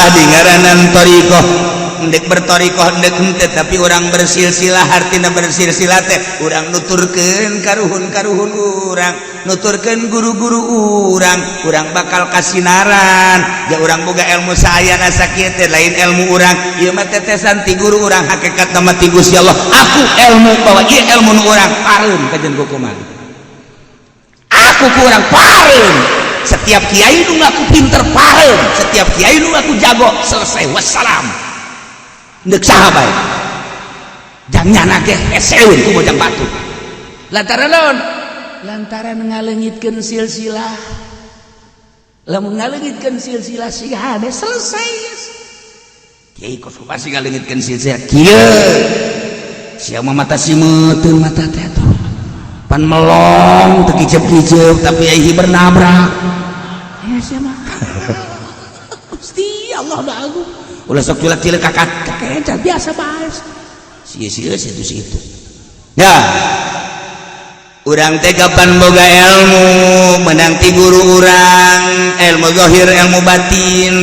di ngaranan thariqah endek berthariqah endek henteu tapi urang bersilsilah artina bersilsilah teh urang nuturkeun karuhun-karuhun urang nuturkeun guru-guru urang bakal kasinaran ja urang boga ilmu saayana sakieu teh lain ilmu urang ieu mah tetesan ti guru urang hakikatna mah ti Gusti Allah aku ilmu bahwa ieu ilmu nu urang pareun ka jeung kumaha aku kurang pareun setiap kiai nu ngaku pinter pareun setiap kiai nu ngaku jago selesai wassalam neuk sahabat jangnya nage eseun ku bojang batu lantaran naon lantaran ngaleungitkeun silsilah lamun ngaleungitkeun silsilah sih hade selesai kiai kudu pasti ngaleungitkeun silsilah kieu sia mah mata simeuteun mata teh atuh pan melong teu kicep-kicep tapi ai bernabrak ya sia mah Gusti Allah da agung ulah sok cilik-cilik kakeca biasa bae sia-sia situ ya urang teh kapan boga ilmu menang ti guru urang ilmu zahir ilmu batin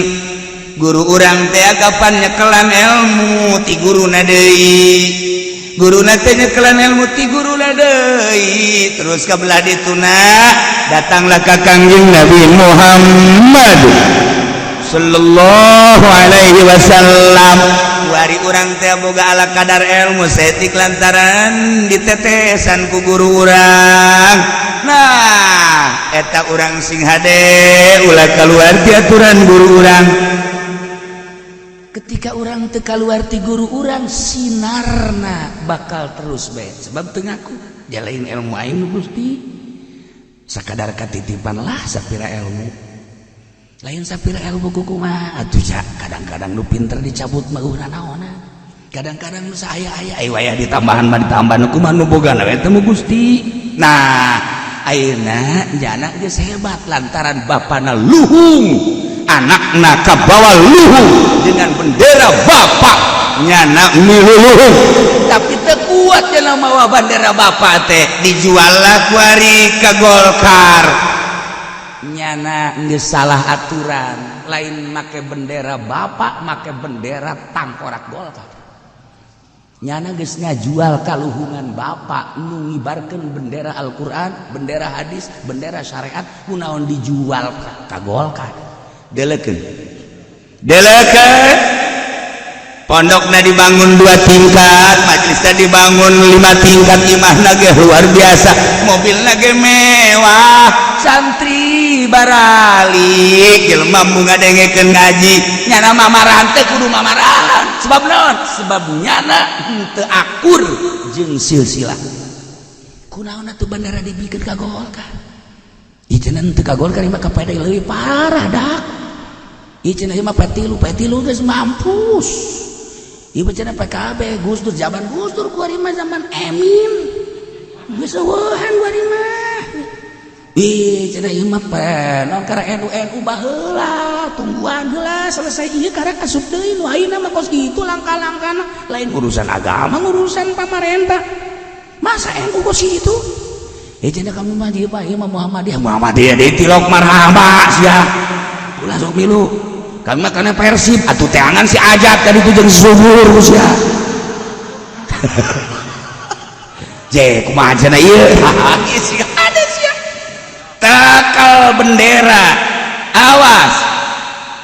guru urang teh kapan nyekelan ilmu ti guruna deui guruna teh nyekelan ilmu ti guruna deui terus kabelah dituna datanglah ka Kangjeng Nabi Muhammad sallallahu alaihi wasallam wari urang teh boga ala kadar ilmu setik lantaran ditetesan ku guru urang nah eta urang sing hade ulah kaluar ti aturan guru urang ketika urang teu kaluar ti guru urang sinarna bakal terus bae sebab teu ngaku jalain ilmu aing Gusti sakadar katitipan lah sapira ilmu lain sapira ilmu kumaha atuh ja kadang-kadang nu pinter dicabut mah naonna kadang-kadang nu saaya-aya ai wayah ditambahan mah ditambahan kumaha nu bogana we teh Gusti nah ayeuna jana geus hebat lantaran bapana luhung anakna kabawa luhung dengan bendera bapak nyana miluhung tapi teu kuat cenah mawa bendera bapak teh dijual lah kuari ka Golkar nyana geus salah aturan lain make bendera bapak make bendera tangkorak Golkar nyana geus ngajual kaluhungan bapak nu ngibarkeun bendera Al-Qur'an bendera hadis bendera syariat kunaon dijual ka Golkar delekeun pondokna dibangun 2 tingkat majelisna dibangun 5 tingkat imahna ge luar biasa mobilna ge mewah santri baralik jelema mun ngadengekeun ngaji nyana mamarahan teh kudu mamarahan sebab naon sebab nyana teu akur jeung silsilah kunaon atuh bandara dibikeun ka Golkar ieu cenah teu ka Golkar mah ka pede leuwih parah dak ieu cenah mah petilu geus mampus ieu cenah PKB Gus Dur zaman Gus Dur kuari mah zaman Emin geus eueuhan kuari mah ih cenah ieu mah non kara NU baheula tungguan heula selesai ieu kara kasup deui nu ayeuna mah kos kitu langkah-langkahna lain urusan agama urusan pamarentah masa NU kos kitu cenah kamu mah dieu ieu mah Muhammadiyah deui tilok marhaba sia ulah sok milu kami mah kana Persib atuh teangan si Ajat tadi tu jeung subur sia je kumaha cenah ieu sia ada sia takal bendera awas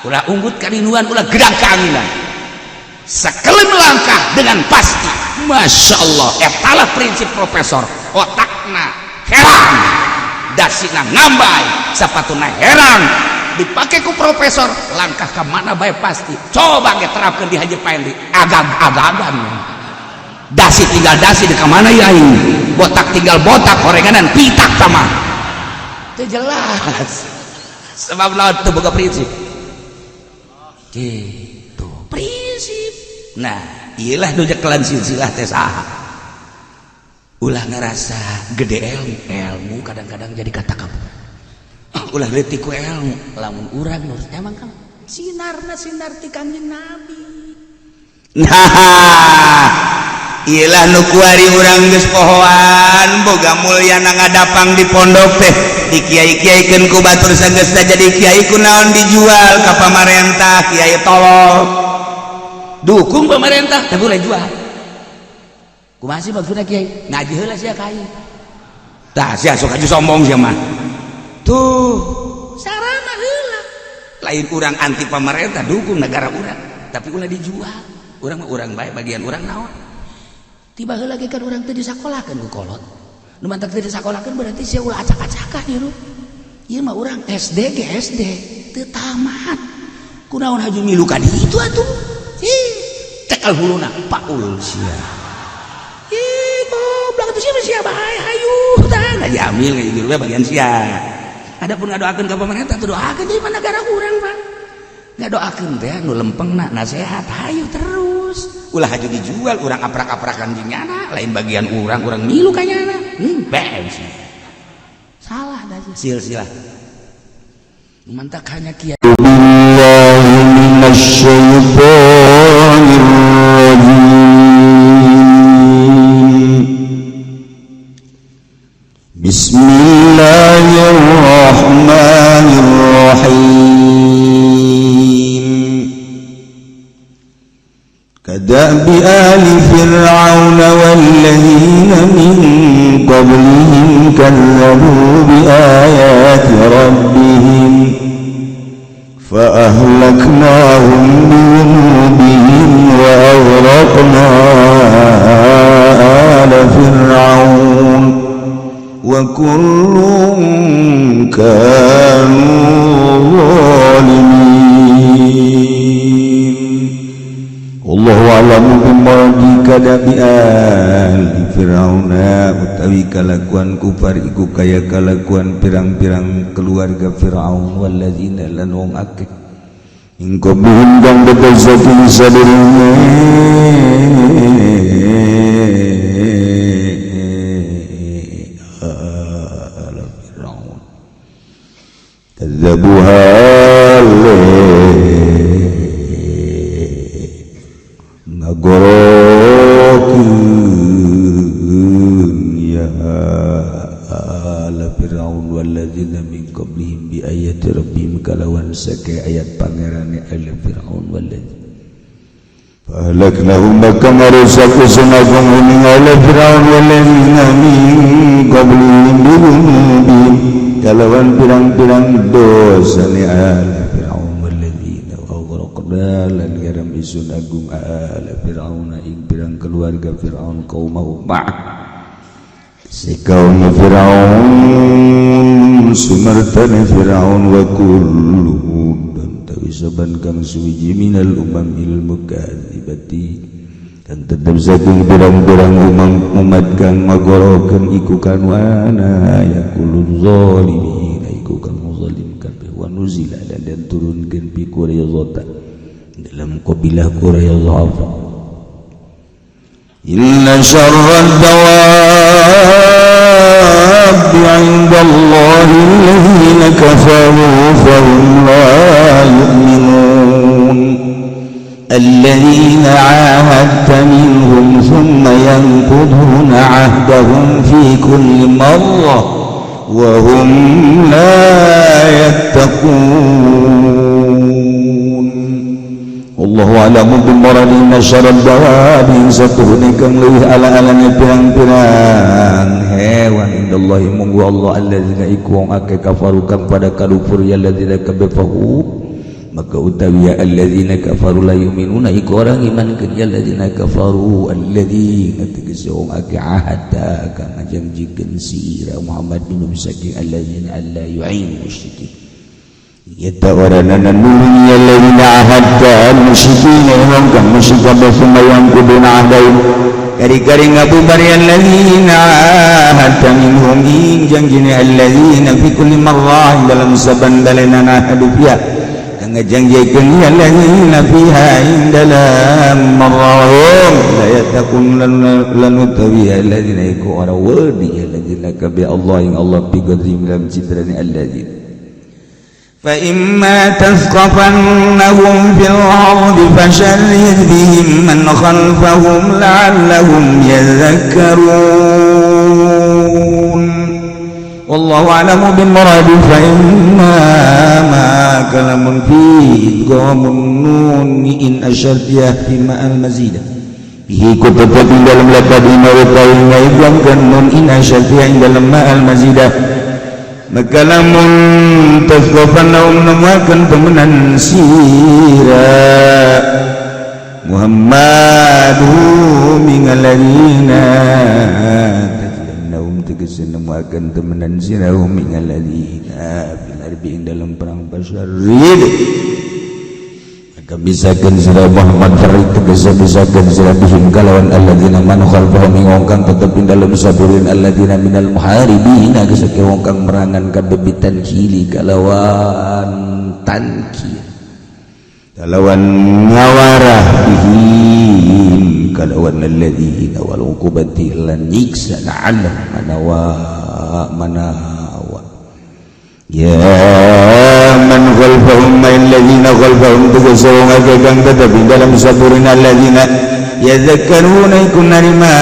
ulah unggut kadinuan ulah gedag kaanginan sakelem langkah dengan pasti Masya Allah etalah prinsip profesor otakna herang dasina ngambai sapatuna herang dipakai ku profesor langkah ke mana bae pasti coba ge terapkeun di Haji Paendi agag-agagan dasi tinggal dasi di kamana ya aing botak tinggal botak horenganan pitak tamah teu jelas sebab naon teu boga prinsip gitu prinsip nah iyalah nu jekelan silsilah teh saha ulah ngerasa gede ilmu kadang-kadang jadi kata kamu ulah leutik ku ilmu lamun urang nurut emang kamu sinarna sinar ti Kangjeng Nabi nah Iyalah nukuari urang geus pohoan boga mulyana ngadapang di pondok teh dikiai-kiaikeun ku batur sageusna jadi kiai kunaon dijual ka pamarentah kiai tolol dukung pamarentah teh boleh jual kumaha sih maksudna kiai ngaji heula sia kiai tah sia sok aju sombong sia mah tuh sarana heula lain urang anti pamarentah dukung negara urang tapi ulah dijual urang mah urang bae bagian urang naon tiba lagi kan orang teh disakolahkeun ku kolot nu mantak teh disakolahkeun berarti sia ulah acak-acakan ieu ieu mah urang SD ge SD teu tamat kunaon haju milu ka dieu itu atuh tekal huluna paul sia goblok atuh sia bae hayu tah ngajamil ngaji guru bagian sia adapun ngadoakeun ka pamarentah teu doakeun di negara urang Pak ngadoakeun teh nu lempengna nasehat hayu terus ulah haju dijual urang aprak-aprakan dinyana lain bagian urang milu kanyana beres salah dah silsilah mantak hanya kiai Bismillahirrahmanirrahim كدأب آل فرعون والذين من قبلهم كذبوا بآيات ربهم فأهلكناهم بذنوبهم وأغرقنا آل فرعون وكل كانوا ظالمين Allahu a'lamu bimuradi kadabi ali Fir'auna utawi kalakuan kufar iku kaya kalakuan pirang-pirang keluarga Fir'aun walladzina lan wong akeh ing qablihim kang betul saking sadurunge ala Fir'aun kadzabuha ngagorokeun ya ala Fir'aun walladzina min qablihim bi ayati rabbihim kalawan sake ayat pangerane ala Fir'aun walladzina fahlaknahum maka marusak sunagum ning ala Fir'aun walladzina min qablihim bi kalawan pirang-pirang dosa ni ala Fir'aun walladzina aghraqna lan garam isun agung ala Fir'aun ing pirang keluarga Fir'aun kaum ummah si kaum Fir'aun sumartane Fir'aun wa kulluhum dan tawisaban kang suwiji minal umamil mukadzibati dan tetap saking pirang-pirang umat kang magorokeun iku kan wana yaqulul zalimin iku kang zalim kabeh wa nuzila dan turunkeun bi Quraizah dalam kabilah Quraizah inna syarrad dawabbi 'indallahi alladhina kafaru fahum la yu'minun alladhina 'ahadta minhum thumma yanquduna 'ahdahum fi kulli marrah wa hum la yattaqun Allahu a'lamu bimuradina syarad dawabi satuhune kang leuwih ala-alane pirang-pirang hewan indallahi munggu Allah alladzina iku wong akeh kafaru kang pada kalufur ya alladzina kafaru maka utawi ya alladzina kafaru la yu'minuna iku orang iman ke ya alladzina kafaru alladzina tegese wong akeh ahada kang janjikeun sira Muhammad bin saking alladzina alla yu'inu musyrikin yatawarana nurun yalladzina ahadta al-musyrikin wong kang musyrik sembayang kuduna ahdain kari-kari ngabubar yalladzina ahadta minhum ing janjine alladzina fi kulli marrah dalam saban balena hadufia kang janjikeun yalladzina fiha ing dalam marrahum la yatakun lan utawi alladzina iku ora wedi alladzina kabi Allah ing Allah pigadri dalam citrane alladzina فإما تثقفنهم في الأرض فشرد بهم من خلفهم لعلهم يذكرون والله أعلم بالمراد فإما ما كلام فيه إدغام النون إن أشرتها في مع المزيد ikut tetap di dalam lafaz ma'utawnya idghamkan nun in asyartiyah ing dalam ma'al mazidah maka lamun tasghafan laum namakan temenan sira Muhammadu mingaladina naum tegesan namakan temenan sira mingaladina fil ardi ing dalam perang basyarrid maka bisakan sira Muhammad farid tegesa bisakan sira bihim kalawan alladzina man khalfahum ingongkang tetep ing dalam saburin alladzina minal muharibina gesake wong kang merangan kabebitan cili kalawan tankir kalawan ngawarah bihim kalawan alladzina wal uqubati lan nyiksa na'alam manawa ya man khalfahum alladzina khalfahum tugasawang agagang tetapi dalam saburin alladzina yadhakkaruna ikun narima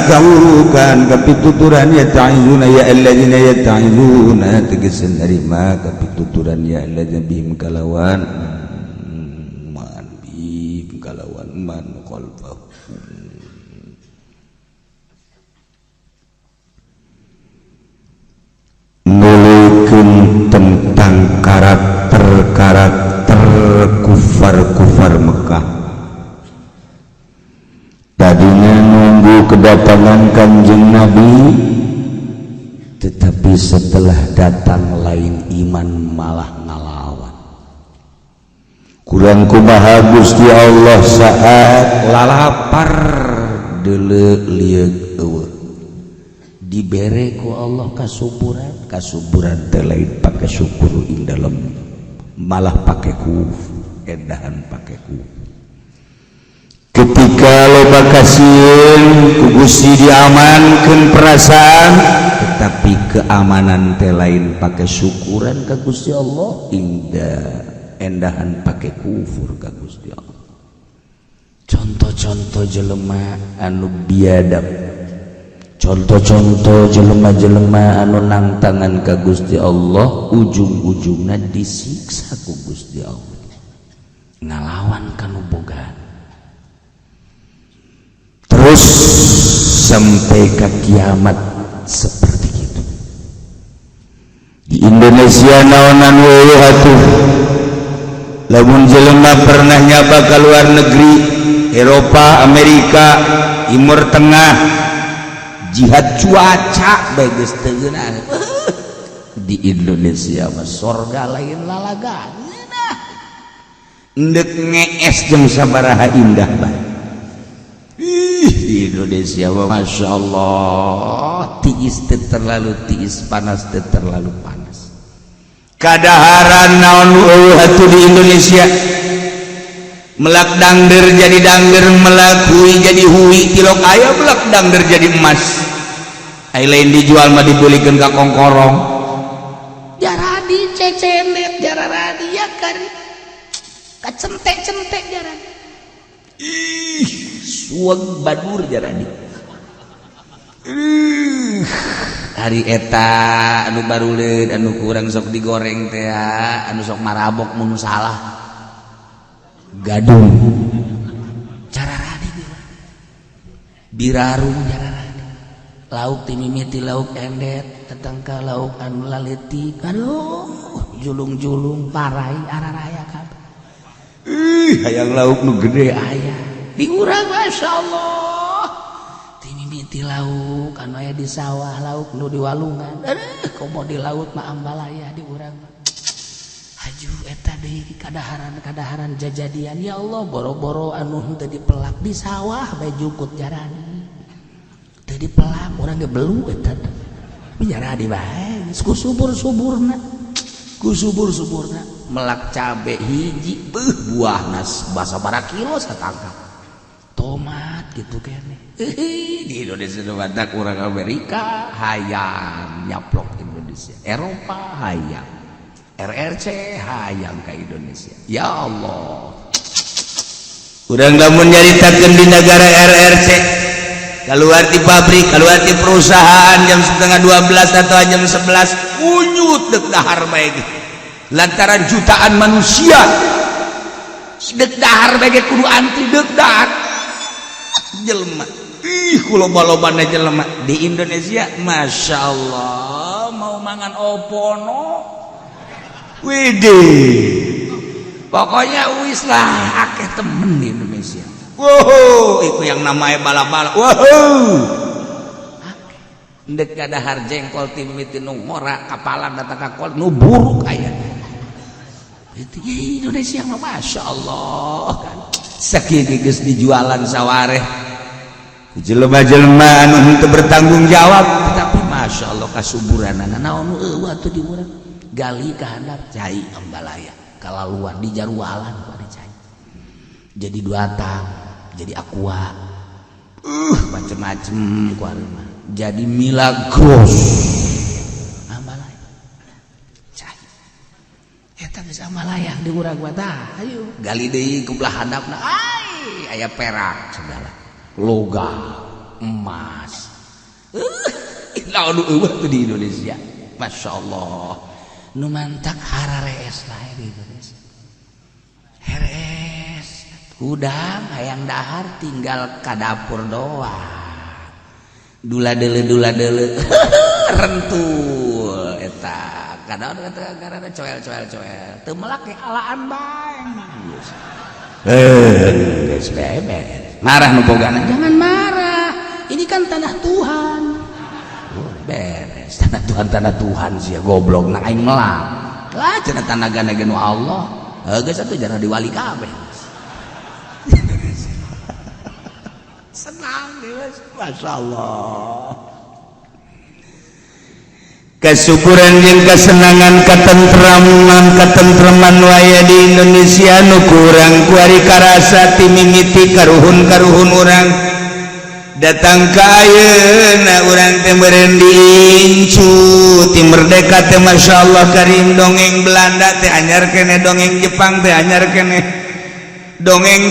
kawurukan kapituturan yata'izuna ya alladzina yata'izuna tugasan narima kapituturan ya alladzina bihim kalawan man khalfahum nulukeun tentang karakter kufar Mekah tadinya nunggu kedatangan Kanjeng Nabi tetapi setelah datang lain iman malah ngalawan kurang kumaha Gusti Allah saat lalapar deuleu lieg eueuh dibere ku Allah kasuburan teh lain pake syukur ing dalam malah pake edahan pake ketika loba kasieun ku Gusti diamankeun perasaan tetapi keamanan teh lain pake syukuran ka Gusti Allah endahan pake kufur ka Gusti Allah contoh-contoh jelema anu biadab contoh-contoh jelema-jelema anu nangtangan ka Gusti Allah ujung-ujungna disiksa ku Gusti Allah ngalawan kanu boga terus sampai ke kiamat seperti itu di Indonesia naonan weueuh atuh lamun jelema pernah nyaba ka luar negeri Eropa Amerika Timur Tengah jihad cuaca bagus tegeuna di Indonesia mah sorga lain lalagan endek ngees jeung sabaraha indah bae di Indonesia mah Masya Allah tiis teu terlalu tiis panas teu terlalu panas kadaharan naon eueuh atuh di Indonesia melak dangder jadi dangder melak hui jadi hui tilok aya melak dangder jadi emas ai lain dijual mah dibulikeun ka kongkorong jaradi cecenet jaradi ya kan kacentek-centek jaradi ih suweg badur jaradi hari eta anu baruleun anu kurang sok digoreng teh anu sok marabok mun salah gadung cararadi birarung cararadi lauk timimiti lauk endet tetangka lauk anu laleti aduh julung-julung parai araraya kabeh hayang lauk nu gede aya di urang Masya Allah timimiti lauk anu aya di sawah lauk nu di walungan aduh komo di laut mah ambalaya di urang haju eta deui kadaharan jajadian ya Allah boro-boro anu teu dipelak di sawah bae jukut jarani teu dipelak urang ge belu eta jarani bae ku subur-suburna melak cabe hiji buahna sabaraha kilo satangkap tomat gitu kene di Indonesia badak urang Amerika hayang nyaplok Indonesia Eropa hayang RRC hayang ka Indonesia. Ya Allah. Urang lamun nyaritakeun di negara RRC, keluar di pabrik, keluar di perusahaan jam 11:30 atau jam 11, unyut dek dahar bae. Lantaran jutaan manusia. Dek dahar bae kudu antri dek dahar. Jelema. Loba-lobana jelema di Indonesia, Masya Allah, mau mangan opono. Widih, pokoknya wis lah akeh temen di Indonesia. Wow, itu yang namanya bala-bala. Wow, ndek kadahar jengkol timit nu ngora kapalan datang ka kol nu buruk aya. Itu Indonesia mah Masya Allah kan. Sakieu geus dijualan sawareh. Jelema-jelema anu henteu bertanggung jawab, tetapi Masya Allah kasuburanana naon eueuh atuh di urang. Gali ke handap cai ambalaya kalaluan di jarwalan pada cai jadi duatang jadi aqua macem-macem kuarima jadi milagros ambalaya cai eta geus ambalaya di urang mah ayo gali deui ku belah handapna ai aya perak segala logam emas naon eueuh tuh di Indonesia Masya Allah. Nu mantak hararees lah di Indonesia. Heres, udang hayang dahar tinggal ka dapur doang. Dula deule rentul eta. Kadaon kata garana coel. Teu melak ge alaan bae. Geus beber. Marah nu bogana. Jangan marah. Ini kan tanah Tuhan. Beres tanah Tuhan sih goblok na aing melang lah cenah tanaga-naga nu Allah geus atuh jangan diwali kabeh senang geus Masya Allah kasuburan jeung kasenangan katentreman waya di Indonesia nu kurang ku ari karasa ti mimiti karuhun urang datang ka ayeuna urang teh meureun diincu ti merdeka teh Masya Allah karim dongeng Belanda teh anyar keneh dongeng Jepang teh anyar keneh dongeng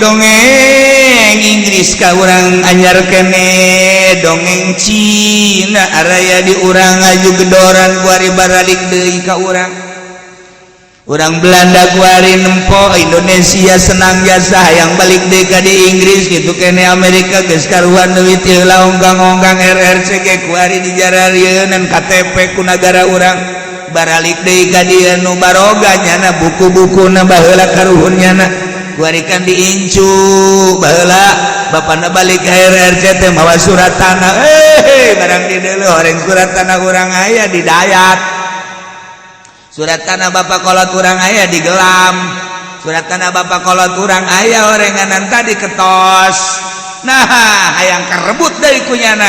Inggris ka urang anyar keneh dongeng Cina araya di urang aju gedoran ku ari baralik deui ka urang urang Belanda kuari nempo Indonesia senang jasa yang balik deka di Inggris gitu kene Amerika geus karuan leuwih ti heula onggang-onggang RRC ge kuari dijararieun KTP ku negara urang baralik deui ka dieu nu baroga nyana buku-bukuna baheula karuhun nyana kuari kan diincu baheula bapana balik ka RRC teh mawa surat tanah barang di dieu horeng surat tanah urang aya di dayat surat tanah bapak kolot kurang ayah digelam surat tanah bapak kolot kurang ayah orenganan tadi ketos nah hayang kerebut dari kunyana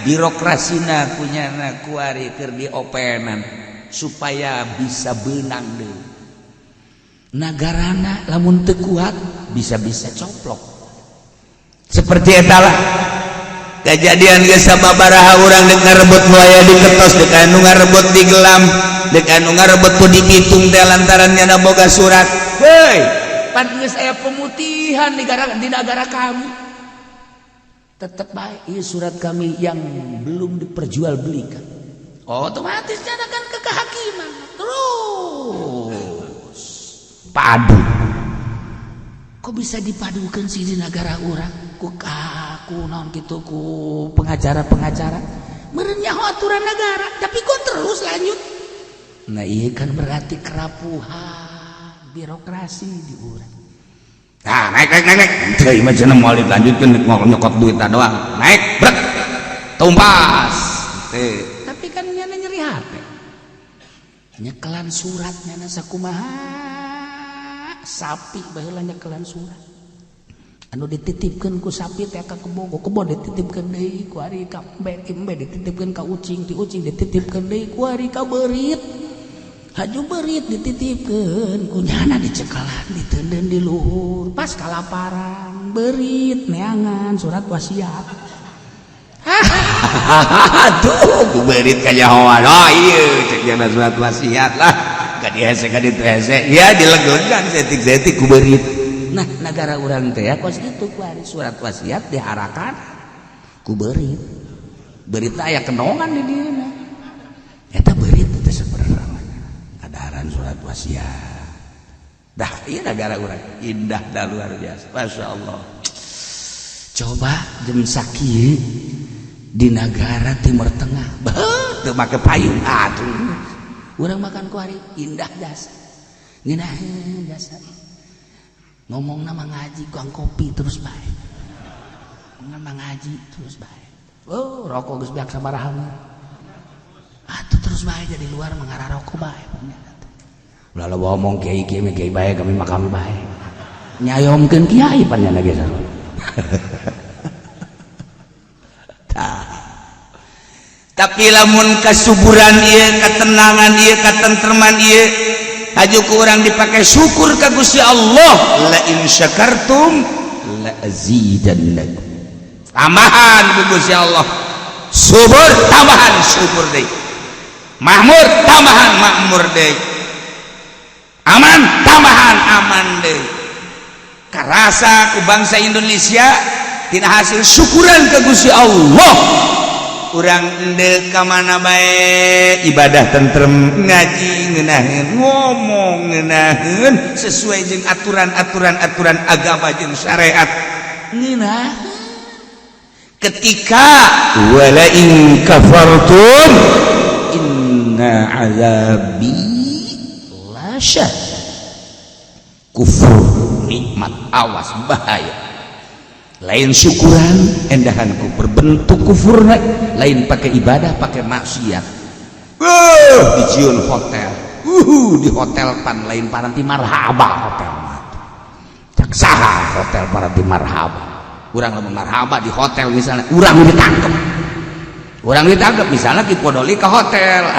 birokrasina kunyana kuari keur diopenan supaya bisa benang deui nagarana lamun teu kuat bisa-bisa coplok seperti eta lah kejadian geus sababaraha urang dek ngarebut buaya di ketos dek anu ngarebut di gelam dek anu ngarebut ku dipitung teh lantaran nyana boga surat heuy pan geus aya pemutihan di negara kami tetep bae ieu surat kami yang belum diperjualbelikan otomatis nyana kan ke kehakiman terus padu kok bisa dipadukeun sih di negara urang ku naon kitu ku pengacara meureun nyaho aturan negara tapi kok terus lanjut nah iya kan berarti kerapuhan birokrasi di urang nah naik teu mah cenah moal dilanjutkeun nyokot duit doang naik brek tumpas tapi kan nyana nyeri hate nyekelan surat nyana sakumaha sapi baheula nyekelan surat anu dititipkeun ku sapi teh ka kebo dititipkeun deui ku ari ka embe dititipkeun ka ucing ti ucing dititipkeun deui ku ari ka beurit haju beurit dititipkeun ku nyana dicekelan diteundeun di luhur pas kalaparan beurit neangan surat wasiat tuh ku beurit ka nyahoan oh ieu cek nyana surat wasiat lah ya dilegegan setik-setik ku beurit. Nah negara urang teh kos kitu ku ari surat wasiat diharakan ku beurit. Beurit aya kenongan di dieuna. Eta beurit teh sebenarnya adaran surat wasiat. Dah ieu negara urang indah da luar biasa. Masyaallah. Coba jam sakieu di negara Timur Tengah teu make payung atuh urang makan ku hari indah jasa ngeunaheun jasa ngomongna mah ngaji kuang kopi terus bae ngomongna mah ngaji terus bae rokok geus beak sabaraha mah atuh terus bae jadi luar mengarah rokok bae ulah lo ngomong kiai kiai bae kami mah kami bae nyayomkeun kiai panjana ge sarua tapi lamun kasuburan ieu ketenangan ieu katentreman ieu aju ku urang dipake syukur ka Gusti Allah la in syakartum la azidannakum tambahan ku Gusti Allah subur tambahan subur deui makmur tambahan makmur deui aman tambahan aman deui karasa ku bangsa Indonesia tina hasil syukuran ka Gusti Allah urang endeu ka mana bae ibadah tentrem ngaji ngeunaheun ngomong ngeunaheun sesuai jeung aturan agama jeung syariat ngeunaheun ketika wala in kafartum inna azabi lasyad kufur nikmat awas bahaya lain syukuran endahanku berbentuk kufurna lain pakai ibadah pakai maksiat dijieun hotel di hotel pan lain paranti marhaba hotel cak saha hotel paranti marhaba urang lamun marhaba di hotel misalnya urang ditangkep misalnya ki podoli ke hotel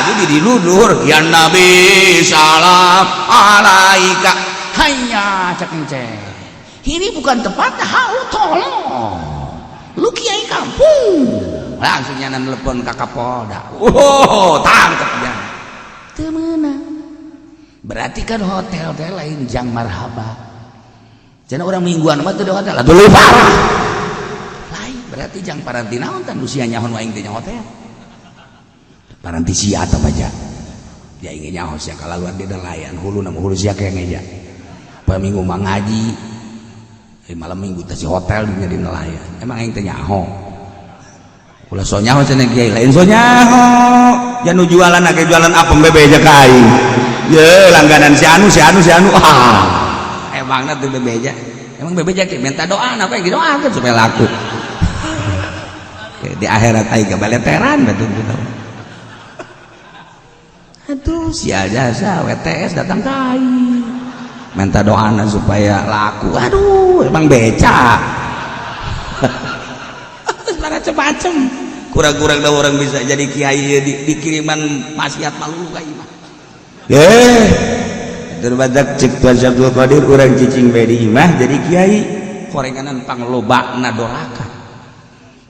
jadi diludur ya nabi salam alaika hanya cak enceng ini bukan tempatnya tolong lu kiai kampung langsung nyanan telepon ke Kapolda tangkep ya temenan berarti kan hotel teh lain jang marhaba cenah orang mingguan mah teu di hotel atuh leuwih parah lain berarti jang paranti naon tan usia nyaho aing teh hotel paranti sia atau baca ya ingin nyaho sia kalaluan di nelayan hulu nama hulu sia kayak ngeja paminggu mah ngaji malam minggu teh si hotel di nelayan emang aing teh nyaho ulah so nyaho cenah kiai lain so nyaho janu jualan ake jualan apem bebeja ka aing ye langganan si anu emangna teu bebeja emang bebeja ki minta doa apa yang didoakeun supaya laku di akhirat aing kabaleteran betul aduh sia jasa WTS datang ka aing minta doana supaya laku aduh emang beca macam-macam kurang-kurang dah orang bisa jadi kiai dikiriman maksiat malu kayak mah terbadak cek Tuan Abdul Qadir orang cicing bae di imah jadi kiai korenganan panglobana doraka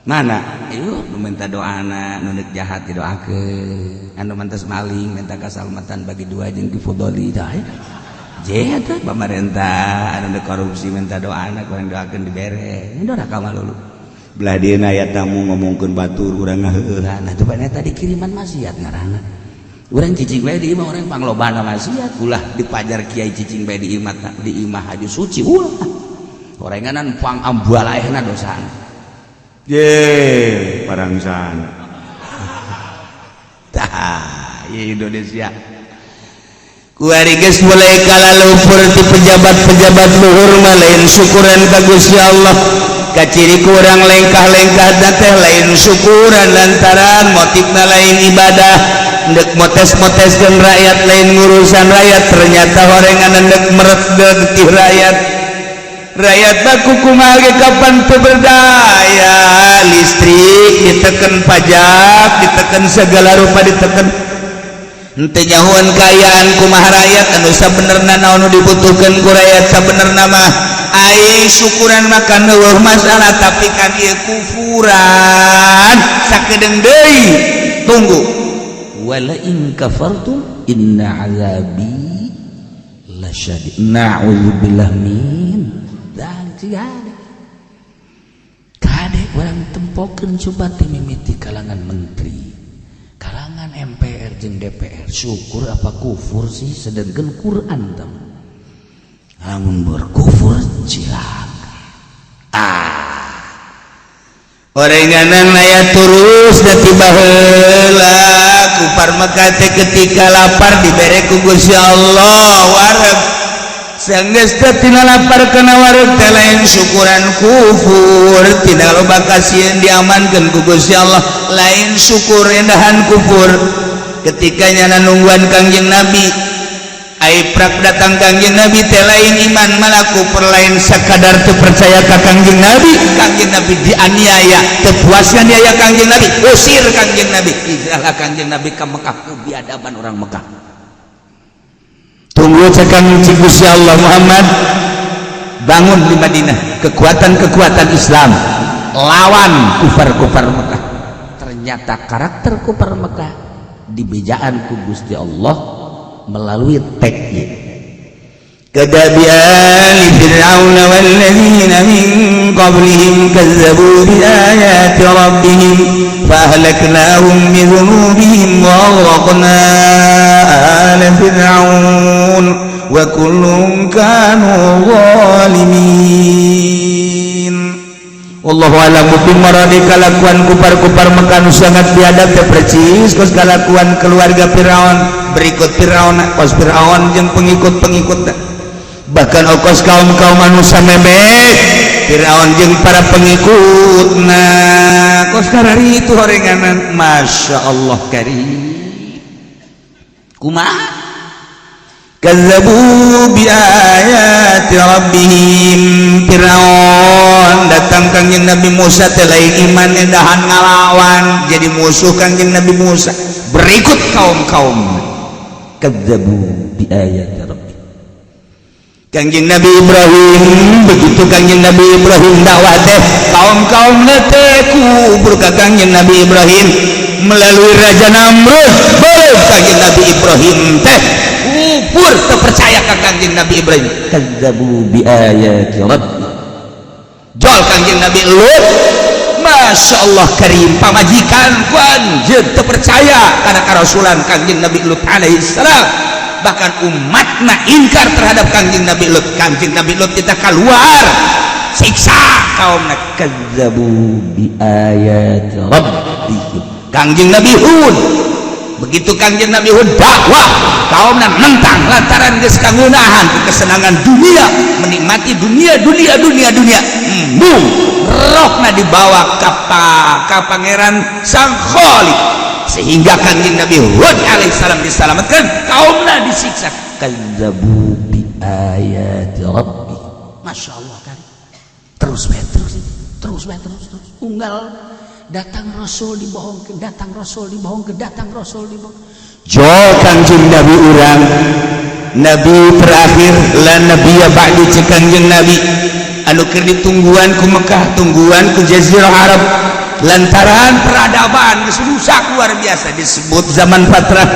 mana ayo nu minta doana nu neuk jahat didoakeun anu mantas maling minta kasalamatan bagi dua jeung difudoli dah jeh tuh pemerintah anu korupsi minta doa anak kurang doakeun dibere ini doraka mah lulu belah dieuna aya tamu ngomongkeun batur urang ngaheueuhan nah teu eta dikiriman maksiat ngaranna urang cicing bae di imah urang panglobana maksiat ulah dipajar kiai cicing bae di imah haju suci ulah orenganan pang ambalaehna dosana ye parangsan tah ieu Indonesia kuari geus mulai kalalumpur ti pejabat-pejabat luhur mah lain syukuran ka Gusti Allah kaciri kurang lengkah-lengkah teh lain syukuran lantaran motifna lain ibadah ndek motes-moteskeun rakyat lain ngurusan rakyat ternyata horengan ndek meretgeun ti rakyat mah kumaha ge kapan teu berdaya listrik diteken pajak diteken segala rupa diteken henteu nyahoan kayaan kumaha rakyat anu sabenerna naon dibutuhkeun ku rakyat sabenerna mah ai syukuran makan eueuh masalah tapi kan ieu kufuran sakedeung deui tunggu wala in kafartum inna azabi lasyadid na'udzubillah min kadek orang tempokeun coba teh mimiti kalangan menteri kalangan MPR jeung DPR syukur apa kufur sih sedengkeun Quran tam lamun berkufur cilaka orenganan aya terus da tiba heula kufar Mekah teh ketika lapar dibere ku Gusti Allah wareg sanggeus teh tina lapar kana wareg teh lain syukuran kufur tina loba kasieun diamankeun ku Gusti Allah lain syukur endahan kufur ketika nyana nungguan Kangjeng Nabi Aiprak datang Kangjeng Nabi teh lain iman malah kufur lain sakadar teu percaya ka Kangjeng Nabi dianiaya teu puas nganiaya Kangjeng Nabi usir Kangjeng Nabi hijrahlah Kangjeng Nabi ka Mekah ku biadaban orang Mekah tunggu cekang Gusti Allah Muhammad bangun di Madinah kekuatan-kekuatan Islam lawan kufar-kufar Mekah ternyata karakter kufar Mekah dibejaan ku Gusti Allah melalui teknik kadabi ali fir'aun walladzina min qablihim kazzabu bi ayati rabbihim fahlaknahum bi dhunubihim wa aghraqna ala fir'aun wa kullun kanu zalimin wallahu a'lam bimaradi kalakuan kufar-kufar Mekah sangat biadab teh percis kos kalakuan keluarga Firaun berikut Firaun kos Firaun jeung pengikut-pengikutna bahkan okos kaum-kaum manusia mebek Firaun jeung para pengikutna kos karari itu horenganan Masya Allah karim kumaha kazzabu bi ayati rabbihim Firaun datang Kangjeng Nabi Musa teh lain iman endahan ngalawan jadi musuh Kangjeng Nabi Musa berikut kaum-kaum kazzabu bi ayati rabbihim Kangjeng Nabi Ibrahim begitu Kangjeng Nabi Ibrahim dakwah teh kaum-kaumna teh kubur ka Kangjeng Nabi Ibrahim melalui Raja Namrud baru Kangjeng Nabi Ibrahim teh kubur terpercaya ka Kangjeng Nabi Ibrahim kazzabu bi ayati rabbihim jol Kangjeng Nabi Lut Masya Allah karim pamajikan kuanjeun terpercaya karena karasulan Kangjeng Nabi Lut alaihi salam bahkan umatna ingkar terhadap Kangjeng Nabi Lut kita keluar siksa kaumna kazzabu bi ayati rabbihim Kangjeng Nabi Hud begitu Kangjeng Nabi Hud dakwah kaumna nentang lantaran geus kangunahan kesenangan dunia menikmati dunia rohna dibawa ka pangeran Sang Khalik sehingga Kangjeng Nabi Hud alaihissalam diselamatkan kaumna disiksa kazzabu bi ayati rabbi Masya Allah kan terus unggal datang Rasul dibohongkeun jo Kangjeng Nabi urang Nabi terakhir la nabiyya ba'di cek Kangjeng Nabi anu keur ditungguan ku Mekah tungguan ku Jazirah Arab lantaran peradaban geus rusak luar biasa disebut zaman Fatrah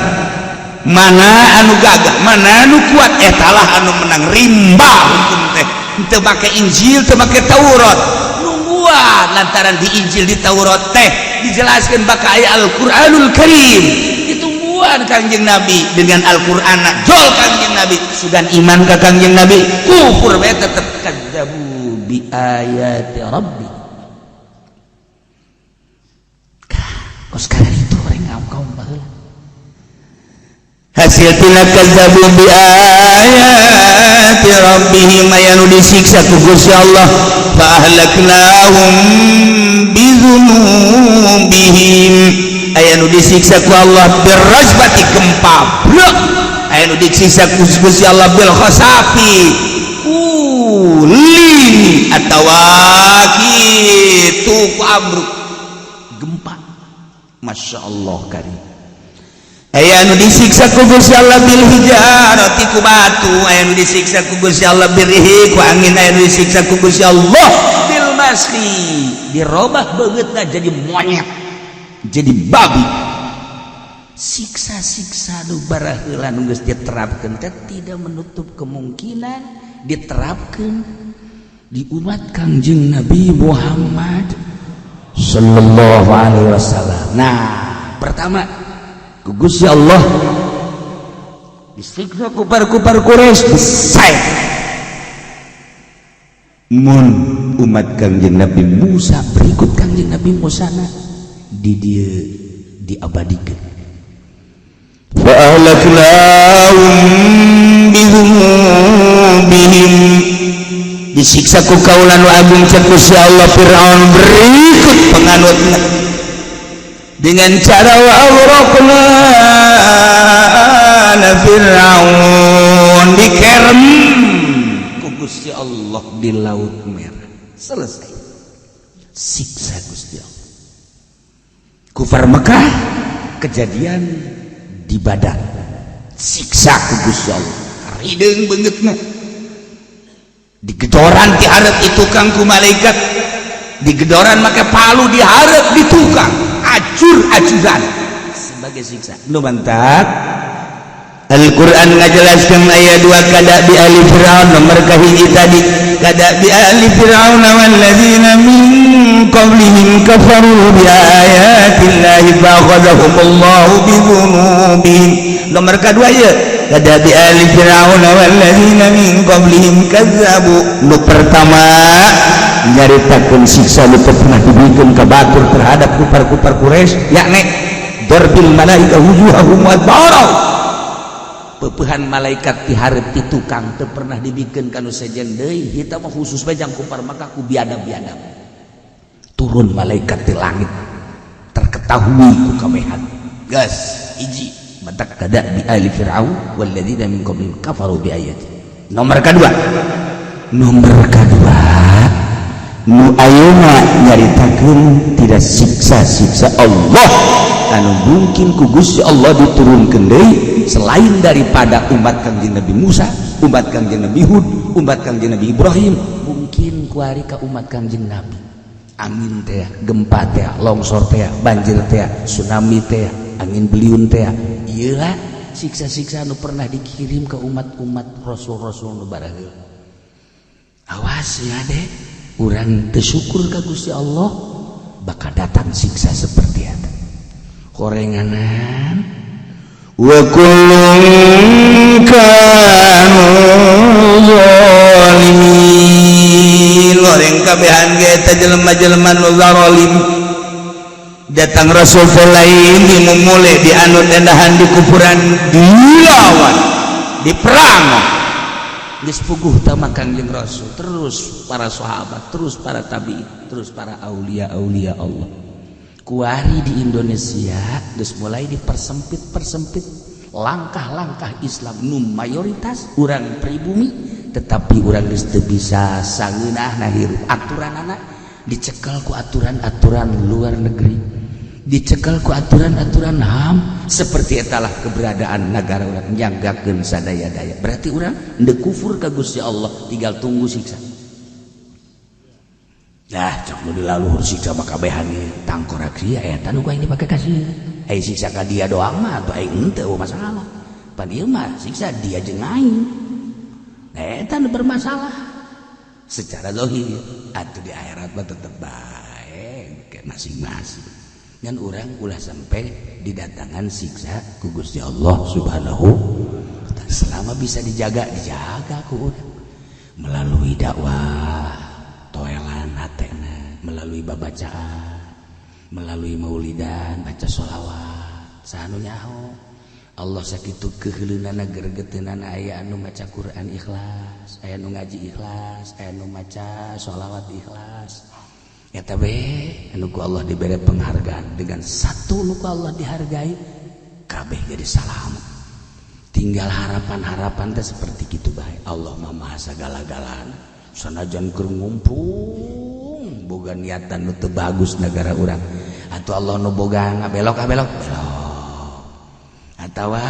mana anu gagah mana anu kuat etalah anu menang rimba hukum teh teu make Injil teu make Taurat nungguan lantaran di Injil di Taurat teh dijelaskeun baka aya Al-Qur'anul Karim ditungguan Kangjeng Nabi dengan Al-Qur'an jol Kangjeng Nabi sugan iman ka Kangjeng Nabi kufur bae tetep kadzabu bi ayati rabbi kos kana itu orang kaum baheula hasil tina kadzabu bi ayati rabbihim ayanu disiksa ku Gusti Allah fa ahlaknahum bi dzunubihim ayanu disiksa ku Allah birrajbati gempa blek ayanu disiksa ku Gusti Allah bil khasafi lini atawa kitu ku amruk gempa Masya Allah karim ayanu disiksa ku Gusti Allah bil hijarati ku batu ayanu disiksa ku Gusti Allah birrihi ku angin ayanu disiksa ku Gusti Allah bil masri dirobah beungeutna jadi monyet jadi babi siksa-siksa nu baraheula nu geus diterapkeun teh tidak menutup kemungkinan diterapkeun di umat Kangjeng Nabi Muhammad sallallahu alaihi wasallam. Nah, pertama ku Gusti Allah disiksa kupar-kupar Quraisy disae. Mun umat Kangjeng Nabi Musa berikut Kangjeng Nabi Musa di dieu diabadikeun. Wa ahlaknahum bihum disiksa ku kaulan wa agung Gusti Allah Firaun berikut penganutna dengan cara wa aghraqna Firaun dikerem ku Gusti Allah di Laut Merah. Selesai siksa Gusti Allah. Kufar Mekah kejadian di Badar siksa ku Gusti Allah rideung beungeutna digedoran di hareup di tukang ku malaikat digedoran make palu di hareup di tukang acur-acuran sebagai siksa. Nu mantap Al-Quran ngajelaskan ayat 2 kada bi ali Fir'aun nomor kahiji tadi kada bi ali Fir'aun walladzina min qablihim kafaru bi ayatillahi fa'akhadhahumullahu bi dzunubihim. Nomor kedua ya kada bi ali Fir'aun walladzina min qablihim kadzabu. Nu pertama nyaritakeun siksa nu pernah dibikeun ka batur terhadap kufar-kufar Quraisy yakni darbil malaika wujuhahum adbara. Peupehan malaikat di hareup ti tukang teu pernah dibikeun kanu sejen deui. Hita mah khusus bejang kufar Makkah ku biadab-biadab. Turun malaikat di langit terketahui ku kabehan. Gas hiji matak kada bi ali fir'aun walladzina min qablihim kafaru bi ayati. Nomor kedua nu ayeuna nyaritakeun tidak siksa-siksa Allah anu mungkin ku Gusti Allah diturunkeun deui selain daripada umat Kangjeng Nabi Musa, umat Kangjeng Nabi Hud, umat Kangjeng Nabi Ibrahim, mungkin ku ari ka umat Kangjeng Nabi. Angin teh, gempa teh, longsor teh, banjir teh, tsunami teh, angin beliun teh. Ieu lah siksa-siksa anu pernah dikirim ke umat-umat rasul-rasul nu baraheula. Awas ya deh, urang teu syukur ka Gusti Allah bakal datang siksa seperti eta. Korenganan wa kullun kanu zalimin. Goreng kabehan ge eta jelema-jelema nu zalim. Datang rasul lain dimumule dianut endahan di kuburan dilawan diperang. Geus puguh tama Kangjeng Rasul, terus para sahabat, terus para tabi'in, terus para aulia-aulia Allah. Kuari di Indonesia geus mulai dipersempit langkah-langkah Islam nu mayoritas urang pribumi, tetapi urang geus teu bisa sangeunahna hirup aturanana dicekel ku aturan-aturan luar negeri, dicekel ku aturan-aturan HAM. Seperti etalah keberadaan negara urang nyanggakeun sadaya-daya. Berarti urang ndeu kufur ka Gusti Allah, tinggal tunggu siksa. Nah, cok nu dilaluhur siksa makabehan tangkorak sia eta nu kuing dipake ka sia. Ai siksa ka dia doang mah atuh aing henteu masalah. Pan ieu mah siksa dia jeung aing. Eta nu bermasalah. Secara zahir atuh di akhirat mah tetep bae ke masing-masing. Dan orang ulah sampai didatangan siksa ku Gusti Allah Subhanahu wa ta'ala. Selama bisa dijaga ku urang melalui dakwah toelan hatena, melalui babacaan, melalui maulidan, baca sholawat sanu nyaho Allah sakitu keheuleunan gergeteunana aya anu maca Quran ikhlas, aya anu ngaji ikhlas, aya anu maca sholawat ikhlas. Eta be anu ku Allah diberi penghargaan dengan satu nu ku Allah dihargai kabeh jadi selamat. Tinggal harapan-harapan teh seperti kitu bae. Allah mah maha sagala-galana. Sanajan keur ngumpung boga niatan nu teu bagus negara urang. Atuh Allah nu boga ngabelok belok. Atawa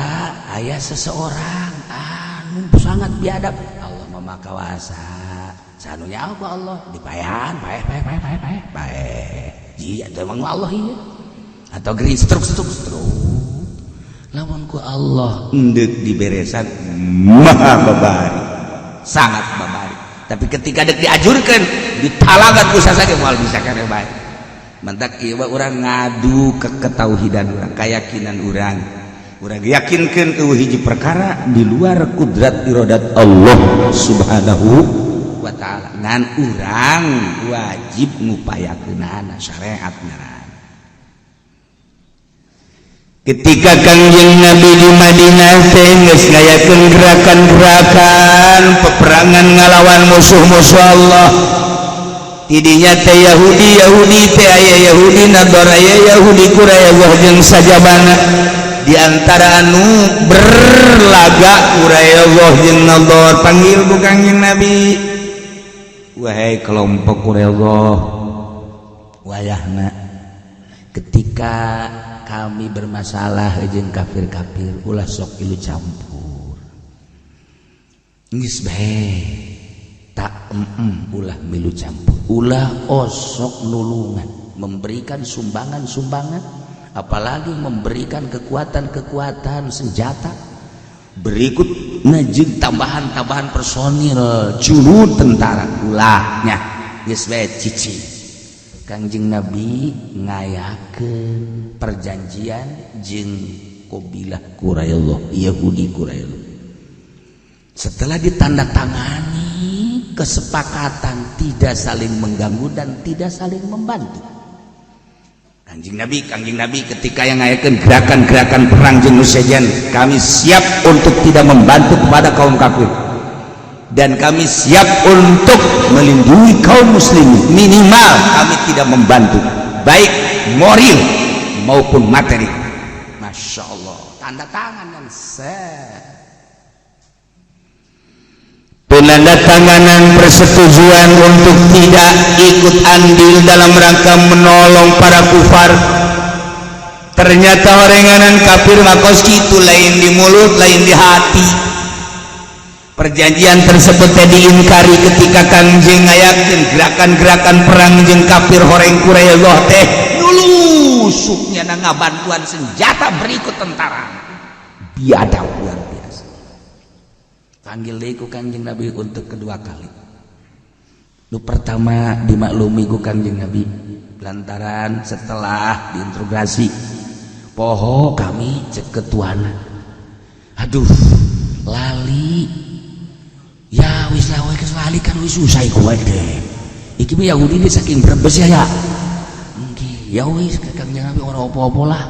aya seseorang anu sangat biadab, Allah mah maha kawasa. Sanunya apa Allah dipayan bae ji ada emang Allah ieu atau green struk lamun ku Allah endek diberesan maha babari, sangat babari. Tapi ketika dek diajurkan ditalagan ku sasageus moal bisa kare bae. Mantak ieu urang ngadu ke ketauhidan urang, keyakinan urang. Urang yakinkeun eueuh hiji perkara di luar kudrat iradat Allah Subhanahu wa taala. Ngan urang wajib ngupayakeunana syariat ngaran. Ketika Kangjeng Nabi di Madinah teh geus ngayakeun gerakan-gerakan peperangan ngalawan musuh-musuh Allah. Tidinya teh Yahudi teh aya Yahudi Nador, aya Yahudi Quraisy jeung sajabana. Di antara anu berlaga Quraisy jeung Nador panggil ku Kangjeng Nabi. Wahai kelompok Quraisy, wayahna ketika kami bermasalah jeung kafir-kafir ulah sok ilu campur geus bae tak ulah milu campur, ulah osok nulungan memberikan sumbangan-sumbangan, apalagi memberikan kekuatan-kekuatan senjata berikut jeung tambahan-tambahan personil julud tentara ulahnya geus bae cici. Kangjeng Nabi ngayakeun perjanjian jeung kabilah Quraisy, Yahudi Quraisy. Setelah ditandatangani kesepakatan tidak saling mengganggu dan tidak saling membantu. Kangjeng Nabi ketika yang ngayakeun gerakan-gerakan perang jeung sejen, kami siap untuk tidak membantu kepada kaum kafir. Dan kami siap untuk melindungi kaum muslimin, minimal kami tidak membantu baik moral maupun materi. Masya Allah, tanda tangan yang penandatanganan persetujuan untuk tidak ikut andil dalam rangka menolong para kufar. Ternyata orenganan kafir makos itu lain di mulut lain di hati. Perjanjian tersebut diingkari ketika Kangjeng ngayakeun gerakan-gerakan perang jeung kafir horeng Quraisy teh nulusuknya na ngabantuan senjata berikut tentara. Biadab luar biasa. Panggil deui ku Kangjeng Nabi untuk kedua kali. Nu pertama dimaklumi ku Kangjeng Nabi lantaran setelah diinterogasi, poho kami cek ketuana. Aduh, lali. Ya wis lah we lali kan wis susah iku wae deh. Iki mah Yahudi ini saking brebes ya. Nggih, ya wis Kangjeng Nabi ora apa-apa lah.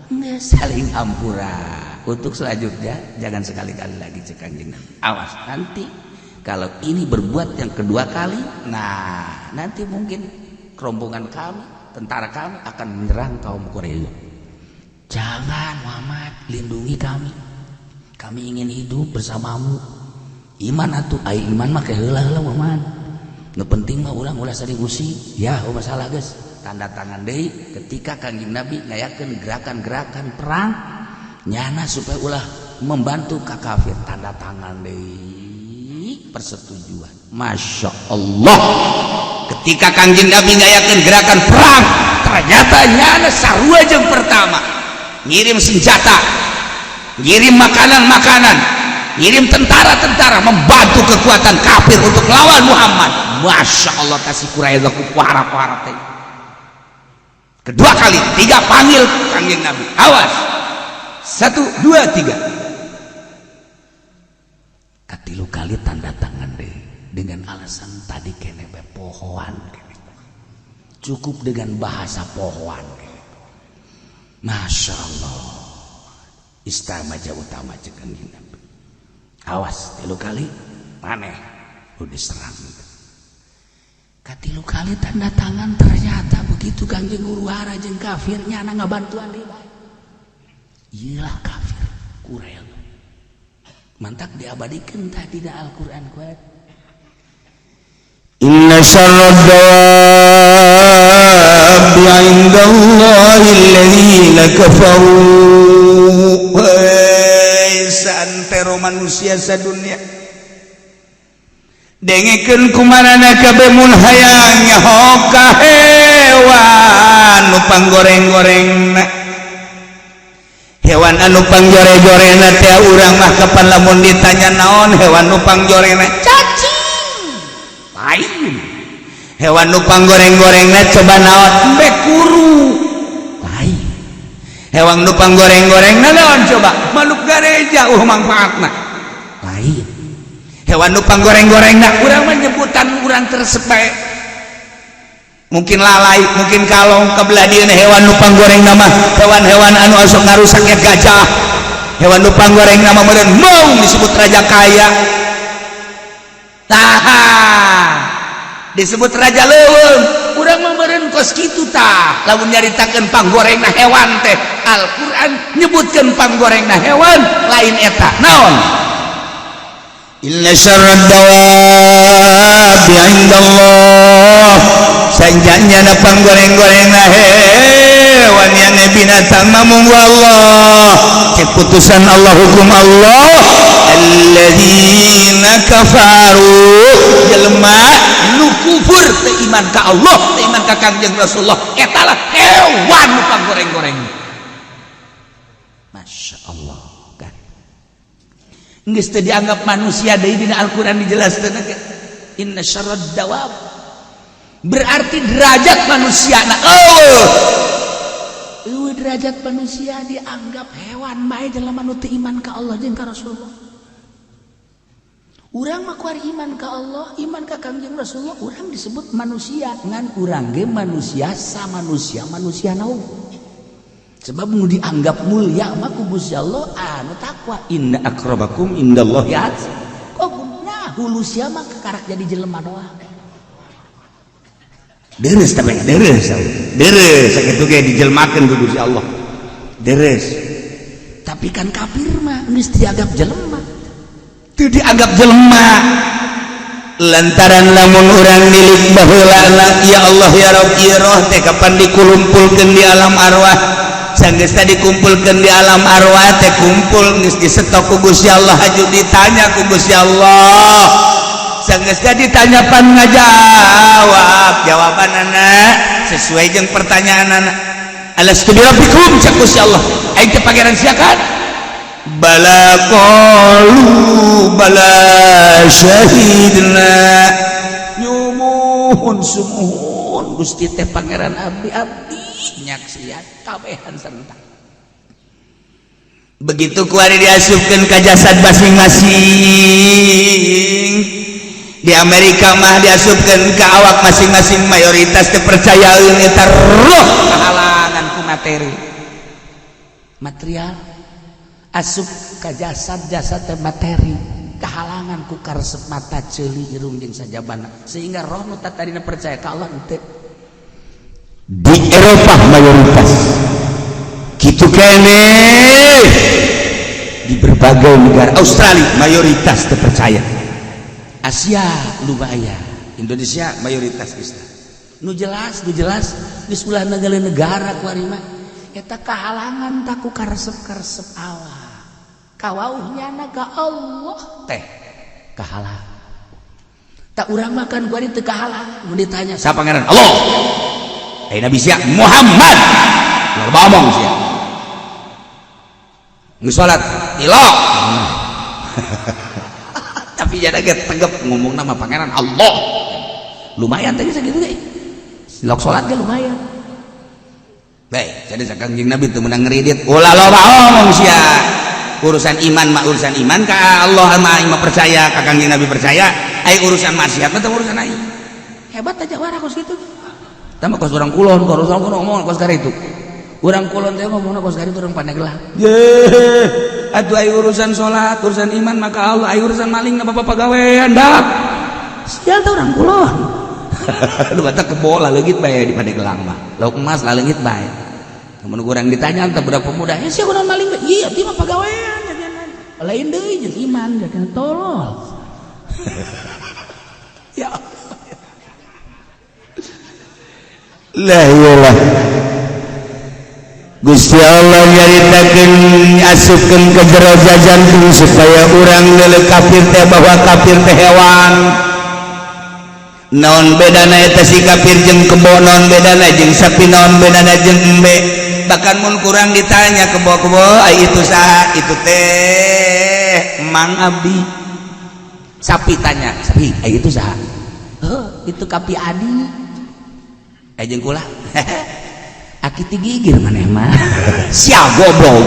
Nggih saling hampura. Untuk selanjutnya jangan sekali-kali lagi cek Kangjeng Nabi. Awas nanti kalau ini berbuat yang kedua kali, nah nanti mungkin rombongan kami, tentara kami akan menyerang kaum Quraisy. Jangan Muhammad, lindungi kami. Kami ingin hidup bersamamu. Iman atuh, ai iman mah heula-heula Muhammad. Nu penting mah urang ulah sering usi. Ya, masalah geus. Tanda tangan deui ketika Kangjeng Nabi ngayakeun gerakan-gerakan perang nyana supaya ulah membantu ka kafir. Tanda tangan deui persetujuan. Masya Allah. Ketika Kangjeng Nabi ngayakeun gerakan perang, ternyata nyana sarua jeung pertama. Ngirim senjata, ngirim makanan-makanan, ngirim tentara-tentara membantu kekuatan kafir untuk lawan Muhammad. Masya Allah kasih Quraisy ku parah-parah teh. Kedua kali, tiga panggil Kangjeng Nabi. Awas. 1, 2, 3. Katilu kali tanda tangan deh dengan alasan tadi kene pohoan. Cukup dengan bahasa pohoan. Masya Allah. Istamaja utama cek Kangjeng Nabi. Awas, 3 kali maneh udah serang. Katilu kali tanda tangan ternyata begitu Kangjeng huru-hara jeung kafirnya ana ngabantuan deui. Iyalah kafir Quraisy. Mantak diabadikeun tadi da Al-Qur'an kuat. Inna syarrad dawabi 'indallahi alladziina kafaru. Santero manusia sadunya dengekeun kumanana kabeh mun hayang nyaho ka hewan nu panggoreng-gorengna hewan anupang jore-jorena teh urang mah kapan lamun ditanya naon hewan nupang jorena cacing lain hewan nupang goreng-gorengna coba naon bekuru lain hewan nupang goreng-gorengna naon coba maluk gareja manfaatna lain hewan nupang goreng-gorengna urang mah nyebutan urang tersebae mungkin lalai mungkin kalong kebelah dieuna hewan nupang goreng nama hewan-hewan anu asok ngarusak ya gajah hewan nupang goreng nama meureun mau disebut raja kaya tah disebut raja leuweung urang mah meureun kos kitu tah lamun nyaritakeun panggorengna hewan teh Al-Qur'an nyebutkeun panggorengna hewan lain eta naon inna syarrad dawabi 'indallah sanjanya na panggoreng-goreng na hewan yang binatang mung Allah cek putusan Allah hukum Allah alladzina kafaru jelema nu kufur teu iman ka Allah teu iman ka Kangjeng Rasulullah eta lah hewan nu panggoreng-goreng Masya Allah kan geus teu dianggap manusia deui dina Al-Qur'an dijelaskeun inna syarrad dawab berarti derajat manusia derajat manusia dianggap hewan bae jelema nu teu iman ka Allah jeung ka Rasulullah urang mah kuari iman ka Allah iman ka Kangjeng Rasulullah urang disebut manusia ngan urang ge manusia sa manusia naon sebab nu dianggap mulia mah ku Gusti Allah anu takwa inna akrabakum indallahi atqakum nah hulu sia mah karak jadi jelema doang deres tapi deres sakitu ge dijelmakeun ku Gusti Allah deres tapi kan kafir mah geus dianggap jelema teu dianggap jelema lantaran lamun urang milik baheula ya Allah ya Rabb ya roh teh kapan dikumpulkeun di alam arwah sanggeus dikumpulkeun di alam arwah teh kumpul geus disetok ku Gusti Allah haju ditanya ku Gusti Allah sanggeus ditanya pan ngajawab jawabanana sesuai jeung pertanyaanana alastu birabbikum cak Gusti Allah aing teh pangeran sia kan bala qalu bala syahidna nyumuhun sumuhun Gusti teh pangeran abdi nyaksian kabehan serentak begitu kuari diasupkeun ka jasad masing-masing di Amerika mah diasupkeun ka awak masing-masing mayoritas teu percayaeun eta roh kahalangan ku materi material asup ka jasad teh materi kahalangan ku karesep mata ceuli irung jeung sajabana sehingga roh nu tadina percaya ka Allah henteu di Eropa mayoritas kitu kene di berbagai negara Australia mayoritas teu percaya Asia lumayan Indonesia mayoritas Islam nu jelas geus ulah negara kuari mah eta kahalangan taku karesep awak kawauhnyana ka Allah teh kahalang tak urang makan kuari teu kahalang mun ditanya sa pangeran Allah ai nabi sia Muhammad ngomong sia geus salat ilok tapi jada ge tegep ngomong nama pangeran Allah lumayan tadi segitu deh silok salat ge lumayan baik jadi sakangjing Nabi teu meunang ngridit ulah loba omong sia urusan iman mah urusan iman ka Allah mah aing mah percaya ka kangjing Nabi percaya ai urusan maksiat mah teu urusan aing hebat aja warah kos kitu tah mah kos urang kulon kos urang ngomong kos karitu urang kulon teh ngomongna kos karitu urang Pandeglang atuh aya urusan salat urusan iman maka Allah aya urusan maling na bapak pagawean dak sial teh urang kulon lu kata kebola leungit bae di Pandeglang mah lauk emas leungit bae mun urang ditanya teh budak pemuda sia urang maling ieu ieu mah pagawean lain deui jeung iman jangan tolol ya la iyalah Gusti Allah nyaritakeun asupkeun ka jero jantung supaya urang leuleuh kafir teh bahwa kafir teh hewan naon bedana eta si kafir jeung kebo naon bedana jeung sapi naon bedana jeung embe bahkan mun kurang ditanya kebo-kebo itu saha itu teh Mang Abdi sapi tanya sapi itu saha itu Kapi Adi jeung kula aki tigigir maneh mah sia goblok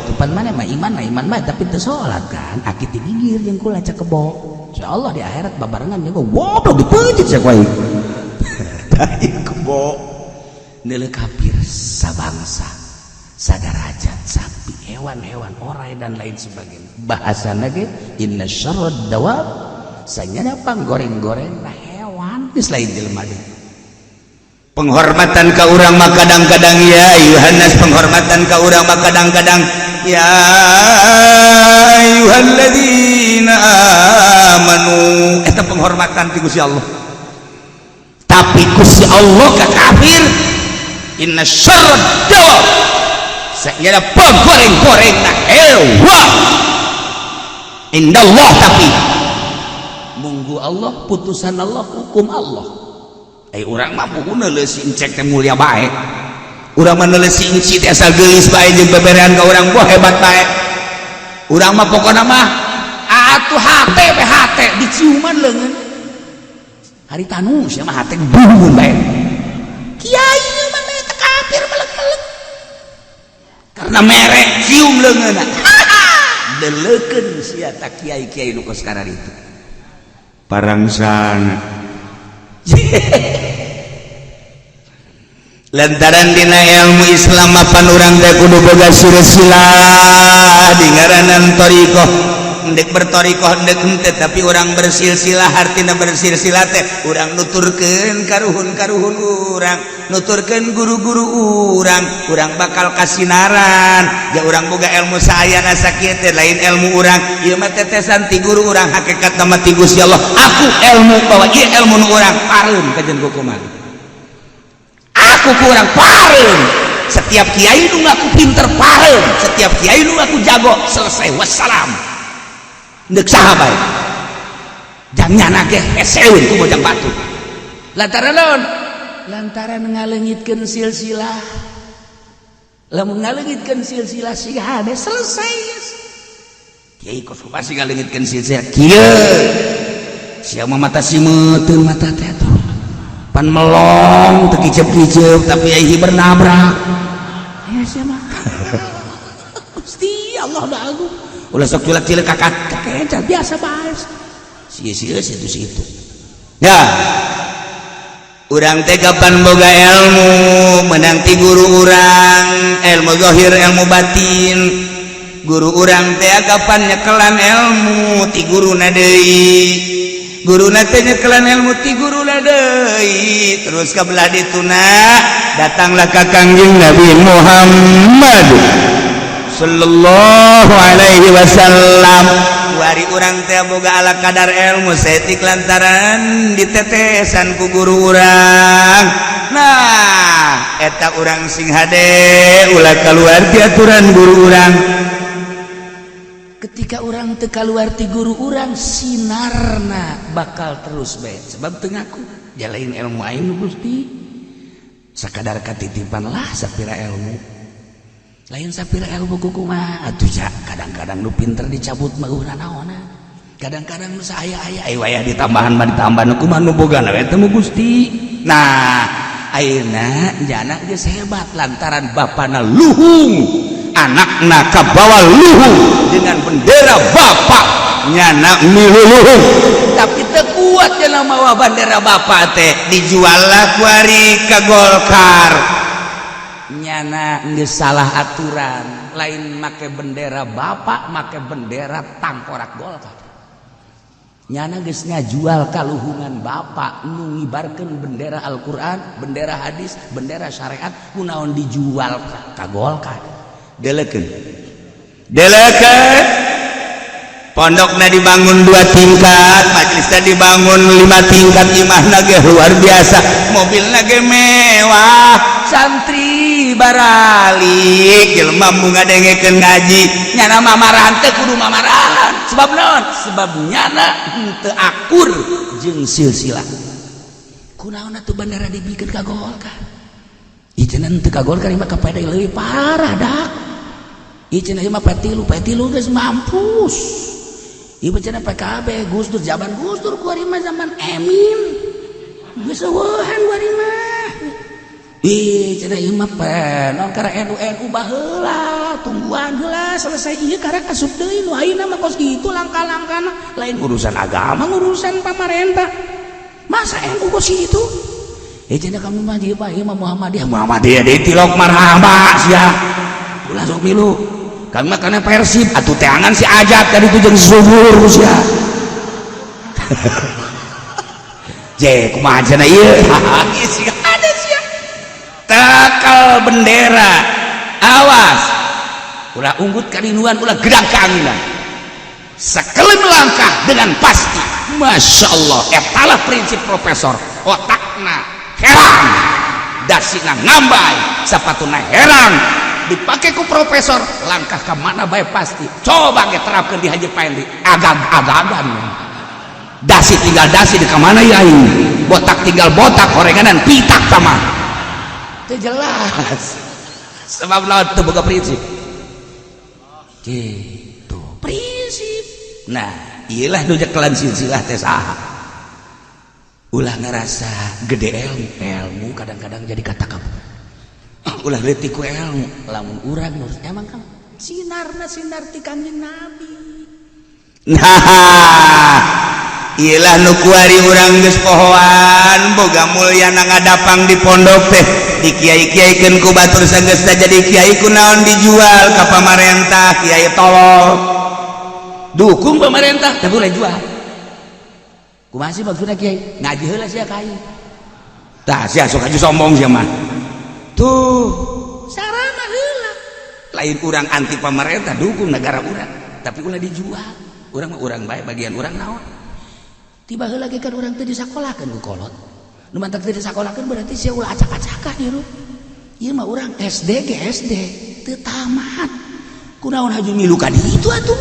tupan maneh mah iman mah tapi teu salat kan aki tigigir jeung kula cek kebo insyaallah di akhirat babarengan jeung goblok dipeujit sia kuai tah kebo neuleuh kafir sabangsa sadarajat sapi hewan-hewan orai dan lain sebagainya bahasana ge inna syarrad dawab sanyana panggoreng-goreng nah hewan geus lain jelema deui penghormatan ka urang mah kadang-kadang ya Yohanes penghormatan ka urang mah kadang-kadang ya ayyuhalladzina amanu eta penghormatan ti Gusti Allah tapi Gusti Allah ka kafir inna syarrad dawab sayana penggoreng-goreng na hewan indallah tapi munggu Allah putusan Allah hukum Allah urang mah pokona leusi cek teh mulia bae urang mah leusi incit asal geulis bae jeung beberean ka urang boh hebat bae urang mah pokona mah atuh hate we hate diciuman leungeun hari tanu sia mah hate buhun bae kiai mah eta kafir melek-melek karena merek cium leungeunna deleukeun sia ta kiai-kiai nu kos karar itu parangsana lantaran dina ilmu Islam mapan urang teh kudu boga silsilah di ngaranan thariqah endek berthariqah endek henteu tapi urang bersilsilah artina bersilsilah teh urang nuturkeun karuhun-karuhun urang nuturkeun guru-guru urang bakal kasinaran ya urang boga ilmu saayana sakieu teh lain ilmu urang ieu mah tetesan ti guru urang hakikatna mah ti Gusti Allah aku ilmu bahwa ieu ilmu nu urang pareum ka jeung kumaha aku kurang pareum setiap kiai nu ngaku pinter pareum setiap kiai nu ngaku jago selesai wassalam neuk saha bae jang nyana ge heseun ku bojang batu lantaran naon lantaran ngaleungitkeun silsilah lamun ngaleungitkeun silsilah sigade selesai kiai kos pasti ngaleungitkeun silsilah kieu sia mah mata simeuteun mata teh atuh pan melong teu kicep-kicep tapi ai bernabrak aya sia mah Gusti Allah da agung ulah sok cilik-cilik kakeca biasa bae sia-sia situ-situ ya urang teh kapan boga ilmu menang ti guru urang ilmu zahir ilmu batin guru urang teh kapan nyekelan ilmu ti guruna deui guruna teh nyekelan ilmu ti guruna deui terus kabelah dituna datanglah ka Kangjeng Nabi Muhammad sallallahu alaihi wasallam wari urang teh boga ala kadar ilmu setik lantaran ditetesan ku guru urang nah eta urang sing hade ulah kaluar ti aturan guru urang ketika urang teu kaluar ti guru urang sinarna bakal terus bae sebab teu ngaku jalain ilmu aing Gusti sakadar katitipan lah sapira ilmu lain sapira ilmu kumaha atuh ja kadang-kadang nu pinter dicabut mah urang naonna kadang-kadang nu saaya-aya ai wayah ditambahan mah ditambahan kumaha nu bogana we teh Gusti nah ayeuna jana geus hebat lantaran bapana luhung anakna kabawa luhung dengan bendera bapak nyana milu luhung tapi teu kuat cenah mawa bendera bapak teh dijual lah ku ari ka Golkar nyana geus salah aturan lain make bendera bapak make bendera tangkorak Golkar nyana geus ngajual kaluhungan bapak nu ngibarkeun bendera Al-Qur'an bendera hadis bendera syariat kunaon dijual ka Golkar deleukeun pondokna dibangun 2 tingkat majelisna dibangun 5 tingkat imahna ge luar biasa mobilna ge mewah santri baralik jelema mun ngadengekeun ngaji nyana mamarahan teh kudu mamarahan sebab naon sebab nyana henteu akur jeung silsilah kunaon atuh bandara dibikeun ka Golkar cenah teu kagol ka mah kapede leuwih parah dak. Ieu cenah mah petilu geus mampus. Ieu cenah PKB Gus Dur zaman Gus Dur ku ari mah zaman Emin. Geus eueuhan ku ari mah. Ih cenah ieu mah non kara NU baheula, tungguan heula selesai ieu kara kasup deui nu ayeuna mah kos kitu langkah-langkahna lain urusan agama urusan pamarentah. Masa NU kos kitu? Cenah kamu mah dieu Pak ieu mah Muhammadiyah deui tilok marhaba sia. Ulah sok milu. Kang mah kana Persib atuh teangan si Ajat tadi tu jeung subur sia. Je kumaha cenah ieu? Ieu sia ada sia. Takal bendera. Awas. Ulah unggut kadinuan ulah gerak ka anginan. Sakelem langkah dengan pasti. Masya Allah. Etalah prinsip profesor. Otakna herang. Dasina ngambai. Sapatuna herang. Dipakai ku profesor langkah ke mana bae pasti coba ge terapkeun di Haji Paendi agag-agagan dasi tinggal dasi di ka mana ya aing botak tinggal botak horenganan pitak sama teu jelas sebab naon teu boga prinsip gitu prinsip. Nah iyalah nu jekelan silsilah teh saha ulah ngerasa gede ilmu kadang-kadang jadi kata kamu ulah leutik ku ilmu lamun urang nurut emang kan sinarna sinar ti Kanjeng Nabi. Nah iyalah nu kuari urang geus pohoan boga mulyana ngadapang di pondok teh di kiai-kiaikeun ku batur sageusna jadi kiai kunaon dijual ka pamarentah kiai tolol dukung pamarentah tapi ulah jual kumaha sih maksudna kiai ngaji heula sia ka aing tah sia sok aju sombong sia mah tuh sarana heula lain urang anti pamarentah dukung negara urang tapi ulah dijual urang mah urang bae bagian urang naon tiba heula ge kan urang teu disakolahkeun ku kolot nu mantak teu disakolahkeun berarti sia ulah acak-acakan ieu ieu mah urang SD ge SD teu tamat kunaon haju milu ka ditu atuh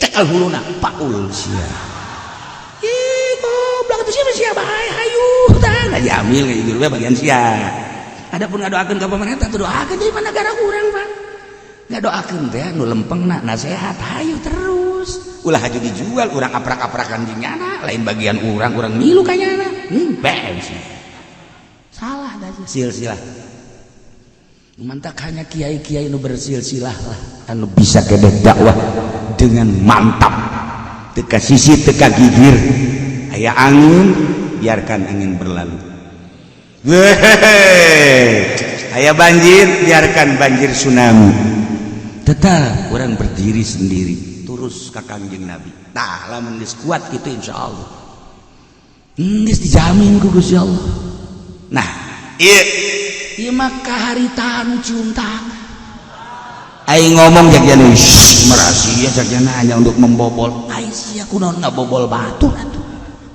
cekal huluna paul sia goblok atuh sia bae hayu tah ngajamil ge ieu bagian sia. Adapun ngadoakeun ka pamarentah teu doakeun deui mah negara urang Pak. Ngadoakeun teh nu lempengna nasehat hayu terus. Ulah haju dijual urang aprak-aprakan dinyana lain bagian urang milu ka nyana. Bensin. Salah dah silsilah. Mantak hanya kiai-kiai nu bersilsilah lah anu bisa kedeh dakwah dengan mantap. Teu ka sisi teu ka gigir. Aya angin biarkan angin berlalu. Aya banjir biarkan banjir tsunami tetap orang berdiri sendiri terus ka Kanjeng Nabi. Nah lamun geus kuat kitu insyaallah geus dijamin ku Gusti Allah. Nah ieu mah kaharitaan cium tangan aing ngomong jagjana merahasia jagjana hanya untuk membobol aing sia kunaon ngabobol batu atuh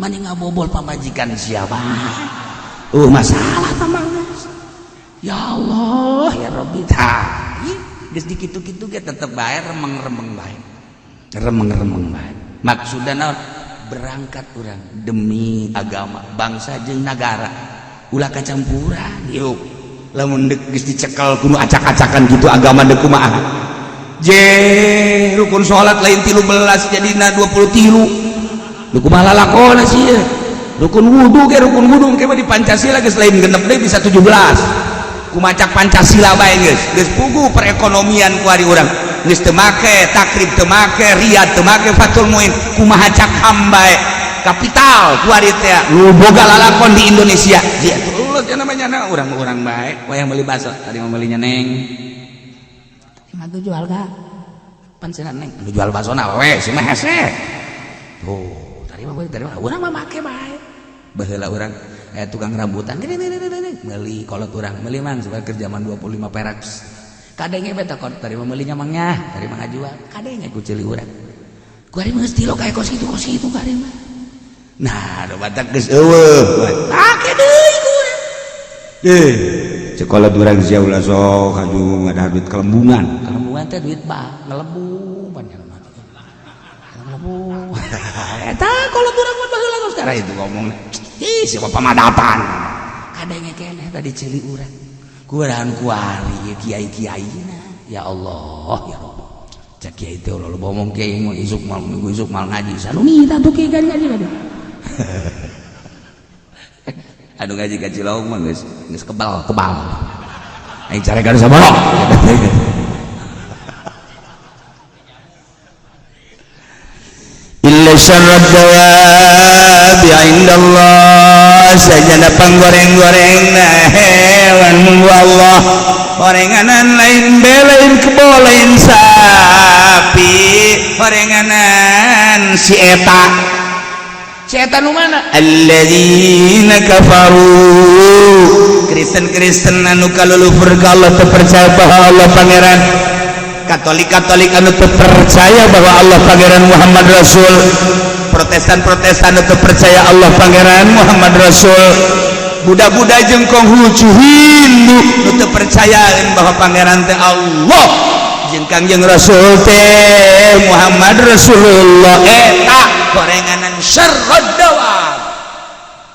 mani ngabobol pamajikan siapa masalah tamang ya Allah ya Rabbi tah geus dikitu-kitu ge tetep bae remeng-remeng bae maksudna naon berangkat urang demi agama bangsa jeung nagara ulah kacampuran yuk lamun geus dicekel kudu acak-acakan gitu agama deuk kumaha je rukun salat lain 13 jadina 23 deuk kumaha lalakona sih rukun wudu ge di Pancasila geus lain genep deui bisa 17 kumacak Pancasila bae geus pugu perekonomian ku ari urang geus teu make takrib teu make riyad teu make fatul muin kumaha cak hambae kapital ku ari teh nu boga lalakon di Indonesia dia tulus cenah namanya urang-urang bae wayang meuli baso tadi mau meuli neng atuh jual ka pan cenah neng anu jual basona we si mah hese tuh tadi mah urang mah make bae baheula urang tukang rambutan meuli kolot urang meuli mang sebar zaman 25 perak kadenge beta kod tadi meuli nyamangnya tadi mah ngajual kadenge ku ceuli urang ku ari geus tilo kae kos itu ka ari mah nah do batak geus eueuh ake deui ku urang sekolah urang sia ulah sok haju ngadah duit kelembungan teh duit bah ngelebu pan ngelebu eta kolot urang mah baheula geus itu ngomong siapa pamadapan kadenge keneh tadi ceuli urang kurang kuari kiai-kiai ya Allah ya Rabb cak kiai teh lo ngomong kiai mau isuk mal minggu isuk mal ngaji sanu minta tuh kiai ngaji aduh ngaji ka Cilaung mah geus kebal aing carekan sabaraha illa syarrad dawabi indallah sajana panggoreng-gorengna hewan munggu Allah gorenganan lain belain kebo lain sapi gorenganan si eta nu mana alladzina kafaru Kristen anu kaluluhur ka Allah teu percaya bahwa Allah pangeran Katolik anu teu percaya bahwa Allah pangeran Muhammad Rasul Protestan anu teu percaya Allah pangeran Muhammad Rasul Buddha jeung Konghucu Hindu nu teu percayain bahwa pangeran teh Allah jeung Kangjeng Rasul teh Muhammad Rasulullah eta gorenganan syarrad dawab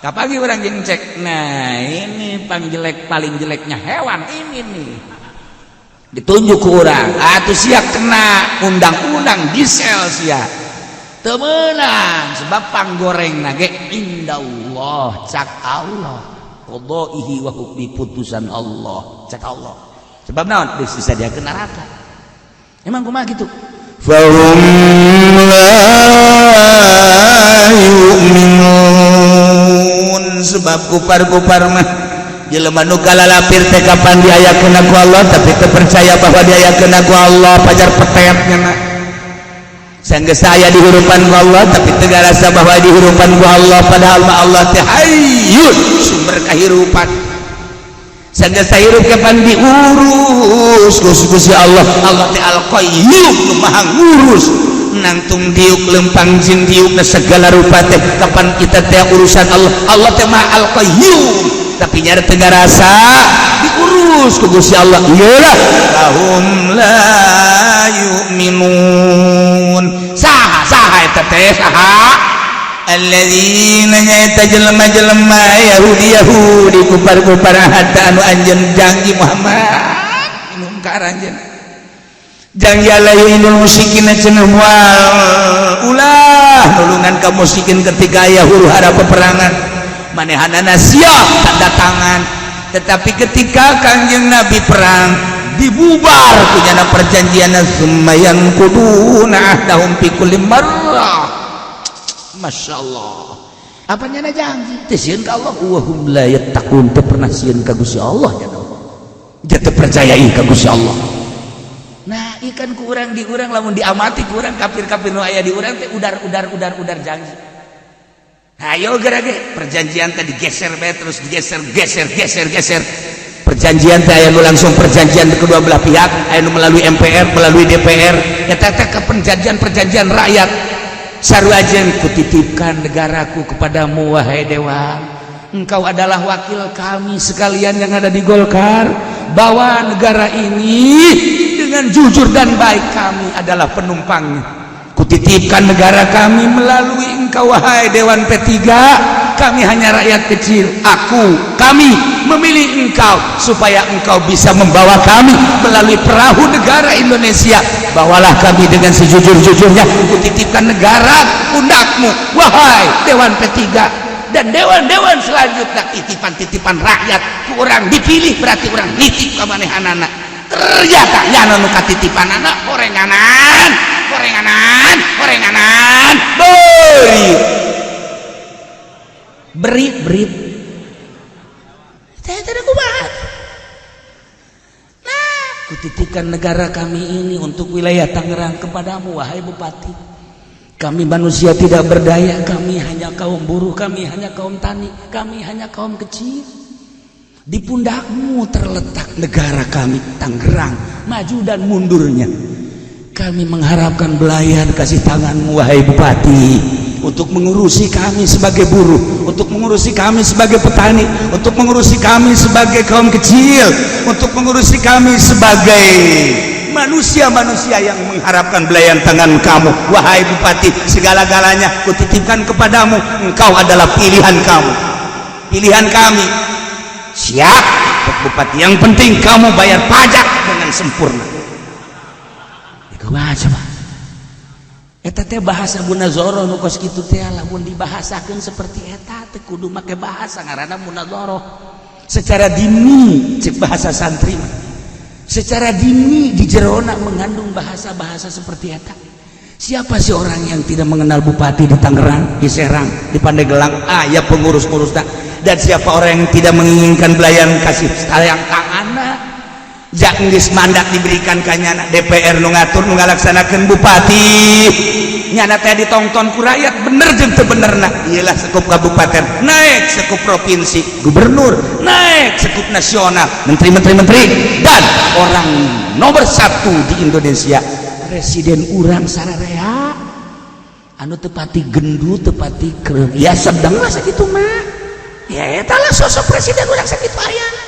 kapagi urang jeung cek nah ini paling jeleknya hewan ini nih ditunjuk ke orang atuh sia kena undang-undang disel sia teu meunang sebab panggorengna ge indallah cak Allah qadaihi wa hukmi putusan Allah cak Allah sebab naon geus disadiakeun neraka emang kumaha kitu fahum la yu'minun sebab kupar-kupar mah jelema nu kalalapir teh kapan diayakeun ku Allah tapi teu percaya bahwa diayakeun ku Allah pajar petetnya na sanggeus aya dihirupan ku Allah tapi teu ngarasa bahwa dihirupan ku Allah padahal mah Allah teh hayyun sumber kahirupan sanggeus hirup kapan diurus Gusti Allah teh al-qayyum nu maha ngurus nangtung diuk lempang jin diuk segala rupa teh kapan kita teh urusan Allah teh maha al-qayyum tapi nyari tengah rasa diurus ke Gusti Allah iyalah lahum la yu'minun saha eta teh saha alladzina nyaita jelema-jelema Yahudi kupar-kupar hatta anu anjeun janji Muhammad minum karanjeun janji alaihul musyrikin cenah moal ulah nulungan ka musyrikin ketika aya huru-hara peperangan manehanana siap tanda tangan tetapi ketika Kangjeng Nabi perang dibubar punyana perjanjian summayan kuduna ahdahum fi kulli marrah masyaallah apa nyana janji teh sieun ka Allah wa hum la yattaqun teu pernah sieun ka Gusti Allah nya teu percayai ka Gusti Allah nah ikan ku urang di urang lamun diamati ku urang kafir-kafir nu aya di urang teh udar janji ayo gerage perjanjian tadi geser bae terus geser perjanjian teh aya nu langsung perjanjian kedua belah pihak aya nu melalui MPR melalui DPR eta teh perjanjian rakyat saruajeun kutitipkan negaraku kepadamu wahai dewan engkau adalah wakil kami sekalian yang ada di Golkar bawa negara ini dengan jujur dan baik kami adalah penumpangnya kutitipkan negara kami melalui engkau wahai Dewan P3 kami hanya rakyat kecil kami memilih engkau supaya engkau bisa membawa kami melalui perahu negara Indonesia bawalah kami dengan sejujur-jujurnya kutitipkan negara pundakmu wahai Dewan P3 dan dewan-dewan selanjutnya titipan-titipan rakyat kurang dipilih berarti orang nitip ke manehanana ternyata nyana nu katitipan anak gorenganan berit saya tidak kuat nah kutitipkan negara kami ini untuk wilayah Tangerang kepadamu wahai Bupati kami manusia tidak berdaya kami hanya kaum buruh kami hanya kaum tani kami hanya kaum kecil di pundakmu terletak negara kami Tangerang maju dan mundurnya kami mengharapkan belayan kasih tanganmu wahai Bupati untuk mengurusi kami sebagai buruh untuk mengurusi kami sebagai petani untuk mengurusi kami sebagai kaum kecil untuk mengurusi kami sebagai manusia-manusia yang mengharapkan belayan tangan kamu wahai Bupati segala-galanya kutitipkan kepadamu engkau adalah pilihan kami siap bupati, yang penting kamu bayar pajak dengan sempurna. Kumaha coba? Eta teh bahasa munazoroh nu kos kitu teh lamun dibahasakeun seperti eta teh kudu make bahasa ngaranna munazoroh. Secara dini cek bahasa santri. Secara dini di jerona mengandung bahasa-bahasa seperti eta. Siapa sih orang yang tidak mengenal bupati di Tangerang, di Serang, di Pandeglang, ya pengurus-pengurusna. Dan siapa orang yang tidak menginginkan belayan kasih sayang tanganna? Jangis mandat diberikan kanyana DPR nu ngatur nu ngalaksanakeun bupati nyana teh ditongton ku rakyat bener jeung teu benerna iyalah sekup kabupaten naik sekup provinsi gubernur naik sekup nasional menteri dan orang nomor 1 di Indonesia presiden urang sararea anu tepati gendut tepati keren ya sedang lah sakitu mah ya eta lah sosok presiden urang sakitu aya.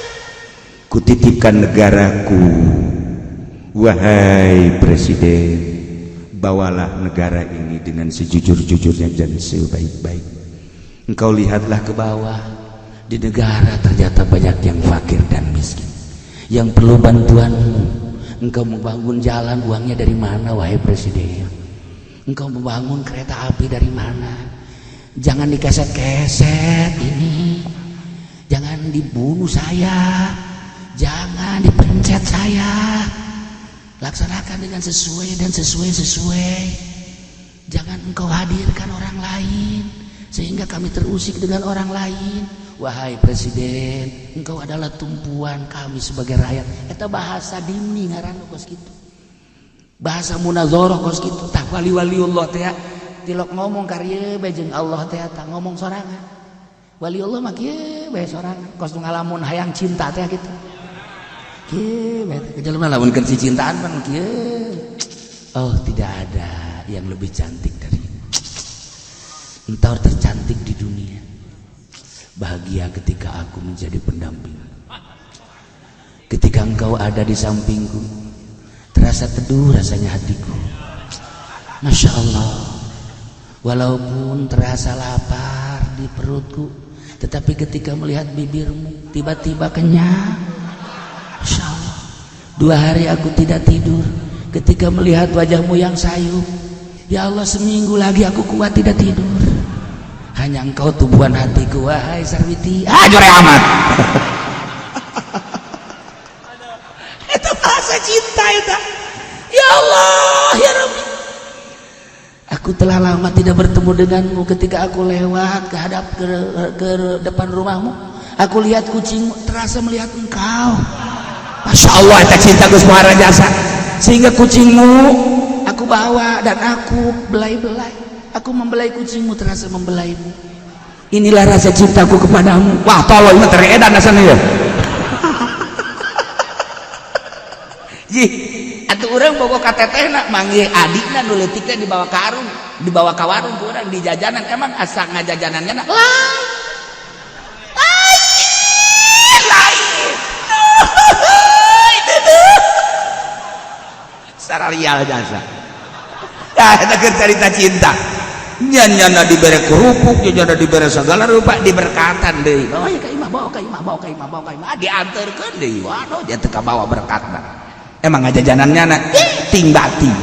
Kutitipkan negaraku, wahai presiden, bawalah negara ini dengan sejujur-jujurnya dan sebaik-baik. Engkau lihatlah ke bawah, di negara ternyata banyak yang fakir dan miskin, yang perlu bantuanmu. Engkau membangun jalan, uangnya dari mana, wahai presiden? Engkau membangun kereta api dari mana? Jangan dikeset-keset ini, jangan dibunuh saya. Jangan dipencet saya. Laksanakan dengan sesuai dan sesuai. Jangan engkau hadirkan orang lain sehingga kami terusik dengan orang lain. Wahai presiden, engkau adalah tumpuan kami sebagai rakyat. Eta bahasa dini ngaranna kos kitu. Bahasa munazoroh kos kitu. Tah wali-waliullah teh tilok ngomong karya bae jeung Allah teh tah ngomong sorangan. Waliullah mah kieu bae sorangan. Kos ngalamun hayang cinta teh kitu. Kejelema lamun si cintaan pan oh tidak ada yang lebih cantik dari engkau tercantik di dunia. Bahagia ketika aku menjadi pendamping, ketika engkau ada di sampingku terasa teduh rasanya hatiku. Masya Allah, walaupun terasa lapar di perutku, tetapi ketika melihat bibirmu tiba-tiba kenyang. Masya Allah, 2 hari aku tidak tidur ketika melihat wajahmu yang sayu. Ya Allah, seminggu lagi aku kuat tidak tidur. Hanya engkau tumbuhan hatiku, wahai Sarwiti. Jore amat. Itu bahasa cinta itu. Ya Allah, ya Rabbi. Aku telah lama tidak bertemu denganmu. Ketika aku lewat ke depan rumahmu, aku lihat kucingmu, terasa melihat engkau. Masya Allah, eta cinta Gus Muhara Jasa. Sehingga kucingmu aku bawa dan aku belai-belai. Aku membelai kucingmu, terasa membelaimu. Inilah rasa cintaku kepadamu. Wah, tolong ini teredan asana ya. Ji, atuh urang bogo ka tetehna manggih adikna nu leutikna dibawa ka arung, dibawa ka warung ku urang di jajanan. Emang asa ngajajanannya na? Sararial jasa. Eta keur cerita cinta. Nyana dibere kerupuk, nyana dibere segala rupa, diberkatan deui. Bawa ya ka imah, bawa ka imah, dianterkeun deui. Waduh, dia teu kabawa berkatna. Emang ngajajanannya na ting-bating.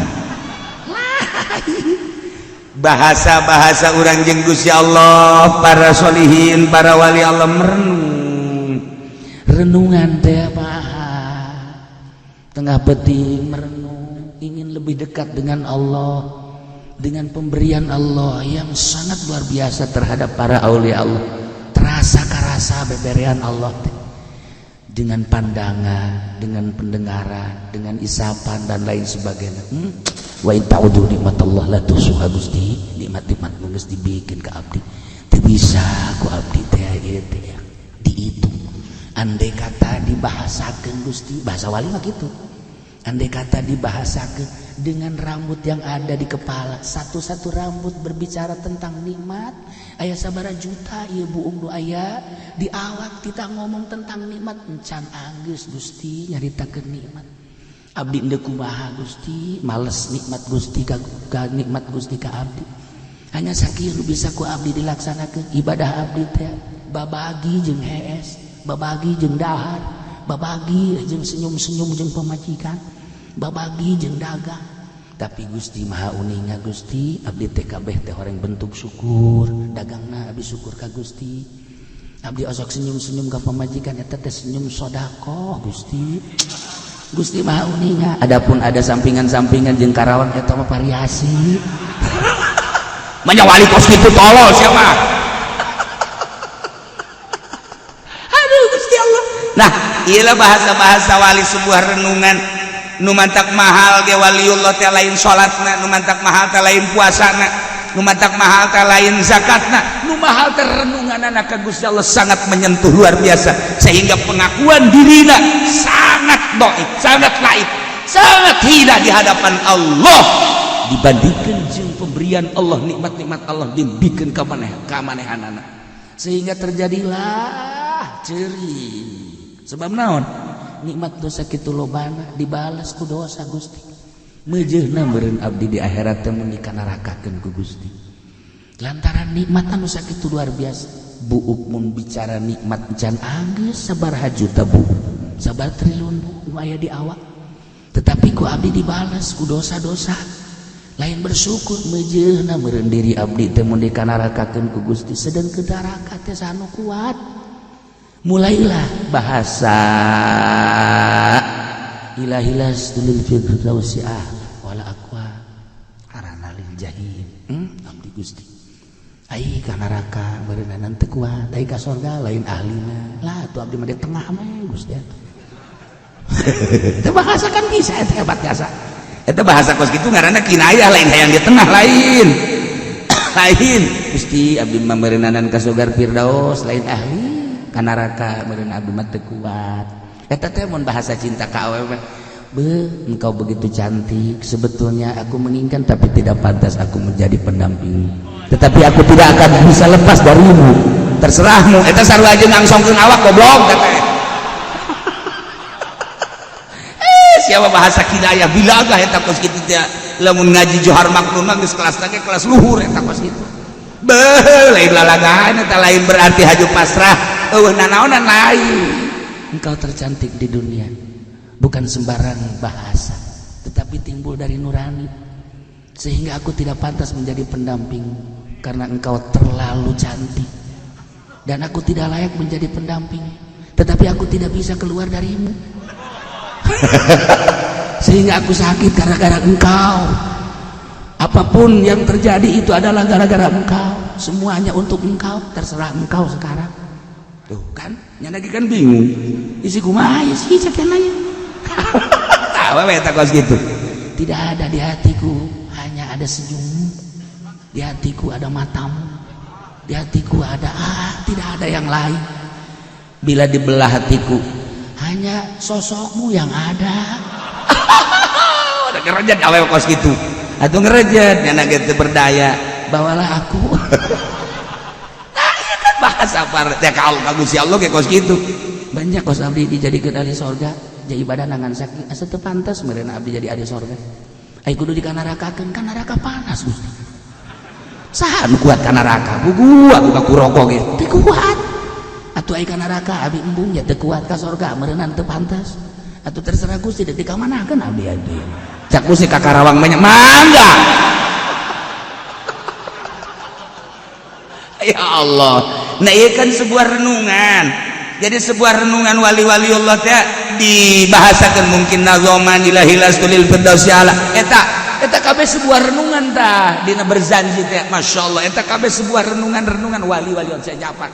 Bahasa-bahasa urang jeung Gusti Allah, para solihin, para wali Allah merenung. Renungan teh tengah peting merenung, ingin lebih dekat dengan Allah, dengan pemberian Allah yang sangat luar biasa terhadap para aulia Allah. Terasa karasa beberean Allah dengan pandangan, dengan pendengaran, dengan isapan dan lain sebagainya. Wa in ta'udu nikmatallah la tuhsuha. Gusti, nikmat-nikmat geus dibikin ka abdi teu bisa ku abdi teh ieu teh dihitung. Andai kata dibahasakeun Gusti, bahasa wali mah gitu. Andai kata dibahasakeun dengan rambut yang ada di kepala, satu-satu rambut berbicara tentang nikmat, aya sabaraha juta ieu buung nu aya di awak kita ngomong tentang nikmat, encan anggeus Gusti nyaritakeun nikmat. Abdi endeu kumaha Gusti, males nikmat Gusti ka nikmat Gusti ka abdi. Hanya sakieu bisa ku abdi dilaksanakeun ibadah abdi teh babagi jeung hees, babagi jeung dahar, babagi jeung senyum-senyum jeung pamajikan, babagi jeung dagang. Tapi Gusti Maha Uninga Gusti, abdi teh kabeh teh horeng bentuk syukur, dagangna abdi syukur ka Gusti. Abdi osok senyum-senyum ka pamajikan eta teh senyum sedekah Gusti. Gusti Maha Uninga. Adapun ada sampingan-sampingan jeung karawan eta mah variasi. Manya wali kos kitu tolol siapa? Aduh Gusti Allah. Nah, ieu bahasa-bahasa wali sebuah renungan. Nu mantak mahal ge waliullah teh lain salatna, nu mantak mahal teh lain puasana, nu mantak mahal teh lain zakatna, nu mahal teh renunganna ka Gusti Allah sangat menyentuh luar biasa sehingga pengakuan dirina sangat dhaif, sangat laif, sangat hina di hadapan Allah dibandingkan jeung pemberian Allah, nikmat-nikmat Allah dibikeun ka manehanana. Sehingga terjadilah ceuring. Sebab naon? Nikmat dosa kitu lobana dibalas ku dosa Gusti. Meujeuhna meureun abdi di akhirat teh mun dikanarakakeun ku Gusti. Lantaran nikmat anu sakitu luar biasa. Buuk mun bicara nikmat can anggeus sabaraha juta buuk, sabar triliun buuk nu aya di awak. Tetapi ku abdi dibalas ku dosa-dosa. Lain bersyukur meujeuhna meureun diri abdi teh mun dikanarakakeun ku Gusti sedengkeun neraka teh sanu kuat. Mulailah bahasa ilahilas tulil firdausi wala aqwa arana lil jahim. Abdi Gusti ai ka neraka beureunan teu kuat, ai ka surga lain ahlina. Lah atuh abdi mah di tengah mah Gusti. Eta bahasa kan bisa eta hebat biasa. Eta bahasa kos kitu ngaranna kinayah lain hayang di tengah lain. Lain Gusti abdi mah beureunan ka surga firdaus lain ahli. Kanaraka meureun abdi mah teu kuat. Eta teh mun bahasa cinta ka awewe. Engkau begitu cantik, sebetulnya aku menginginkan tapi tidak pantas aku menjadi pendamping. Tetapi aku tidak akan bisa lepas darimu. Terserahmu. Eta sarua aja ngangsongkeun awak goblok teh. Siapa bahasa kinayah bilagah eta kos kitu teh. Lamun ngaji Johar Maklum geus kelasna ge kelas luhur eta kos kitu. Lain lalagaan eta lain berarti haju pasrah. Nanaonan lain. Engkau tercantik di dunia bukan sembarang bahasa, tetapi timbul dari nurani. Sehingga aku tidak pantas menjadi pendamping karena engkau terlalu cantik. Dan aku tidak layak menjadi pendamping, tetapi aku tidak bisa keluar darimu. Sehingga aku sakit gara-gara engkau. Apapun yang terjadi itu adalah gara-gara engkau. Semuanya untuk engkau, terserah engkau sekarang. Tuh kan, nya lagi kan bingung. Isi kumaha sih cekeun aya. Tahu eta kos gitu. Tidak ada di hatiku, hanya ada senyum. Di hatiku ada matamu. Di hatiku ada tidak ada yang lain. Bila dibelah hatiku, hanya sosokmu yang ada. Udah ngerejat awewe kos gitu. Atuh ngerejat nya gitu berdaya. Bawalah aku. Bahasa par teh ka Gusti Allah ge kos kitu. Banyak kos abdi dijadikeun ahli surga, jadi ibadah nangan sakit asa teu pantas meureun abdi jadi ahli surga. Ai kudu dikanarakakeun, kan neraka panas Gusti. Saha nu kuat ka neraka? Gugua buka kuroko ge. Teu kuat. Atuh ai ka neraka abdi embung nya teu kuat ka surga meureun teu pantas. Atuh terserah Gusti deui ka manakeun abdi abdi. Cak Gusti ka Karawang banyak mangga. Ya Allah. Nah iya kan sebuah renungan. Jadi sebuah renungan wali-wali Allah teh dibahasakan mungkin nazoman ilahilas tulil firdausi ala. Eta kabeh sebuah renungan tah dina berzanji teh masyaallah. Eta kabeh sebuah renungan wali-wali Allah saya nyapat.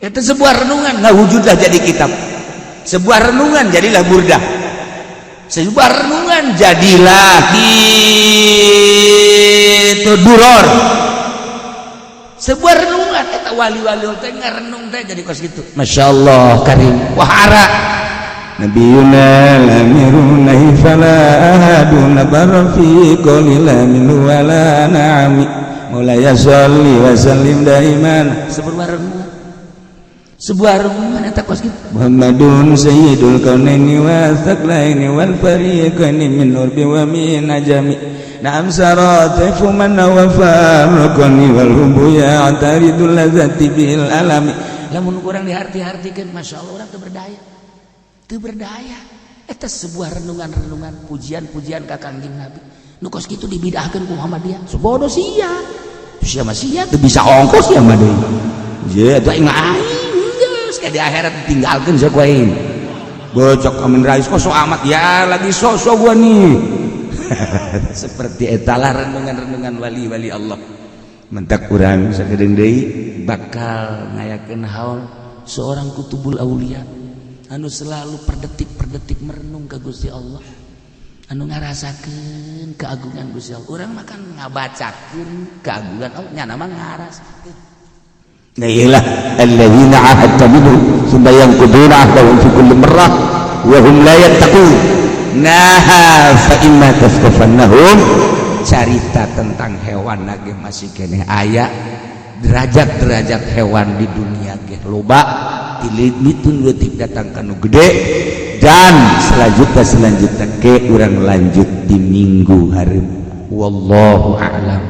Eta sebuah renungan ngawujudlah jadi kitab. Sebuah renungan jadilah burdah. Sebuah renungan jadilah kitu duror. Sebuah renungan eta wali-wali teh ngarenung teh jadi kos kitu. Masyaallah karim wahara nabiyuna lamiruna fala ahaduna barfi qulila min wala na'ami mulaya sholli wa sallim daiman. Sebuah renungan eta kos kitu. Muhammadun sayyidul kaunaini wa tsaqlaini wal fariqaini min urbi wa min ajami. Naam saratifu man wa farqani wal hubbu ya ataridul ladzati bil alami. Lamun kurang diharti-hartikeun masyaallah urang teu berdaya. teu berdaya. Eta sebuah renungan-renungan pujian-pujian ka Kangjeng Nabi nu kos kitu dibidahkeun ku Muhammadiyah sebodoh sia sia teu bisa ongkos ya mah deui ye eta ing aing geus ka di akhirat tinggalkeun sok wae bocok amin rais kosong amat ya lagi sok-sok gua nih seperti etalah renungan-renungan wali-wali Allah mentak urang sagedeung deui bakal ngayakeun haul seorang kutubul aulia anu selalu per detik merenung ke Gusti Allah anu ngarasakeun keagungan Gusti Allah urang makan ngabacakeun keagungan Allah nya nama ngarasakeun nailah alladzina ahadta minhum thumma yanquduna ahdahum fi kulli marrah wa hum la yattaqun nah fa imma tasqafannahum carita tentang hewan lagi masih kene aya derajat-derajat hewan di dunia ge loba tilitun leutik datang kanu gede dan selanjutnya ke urang lanjut di minggu hari wallahu a'lam.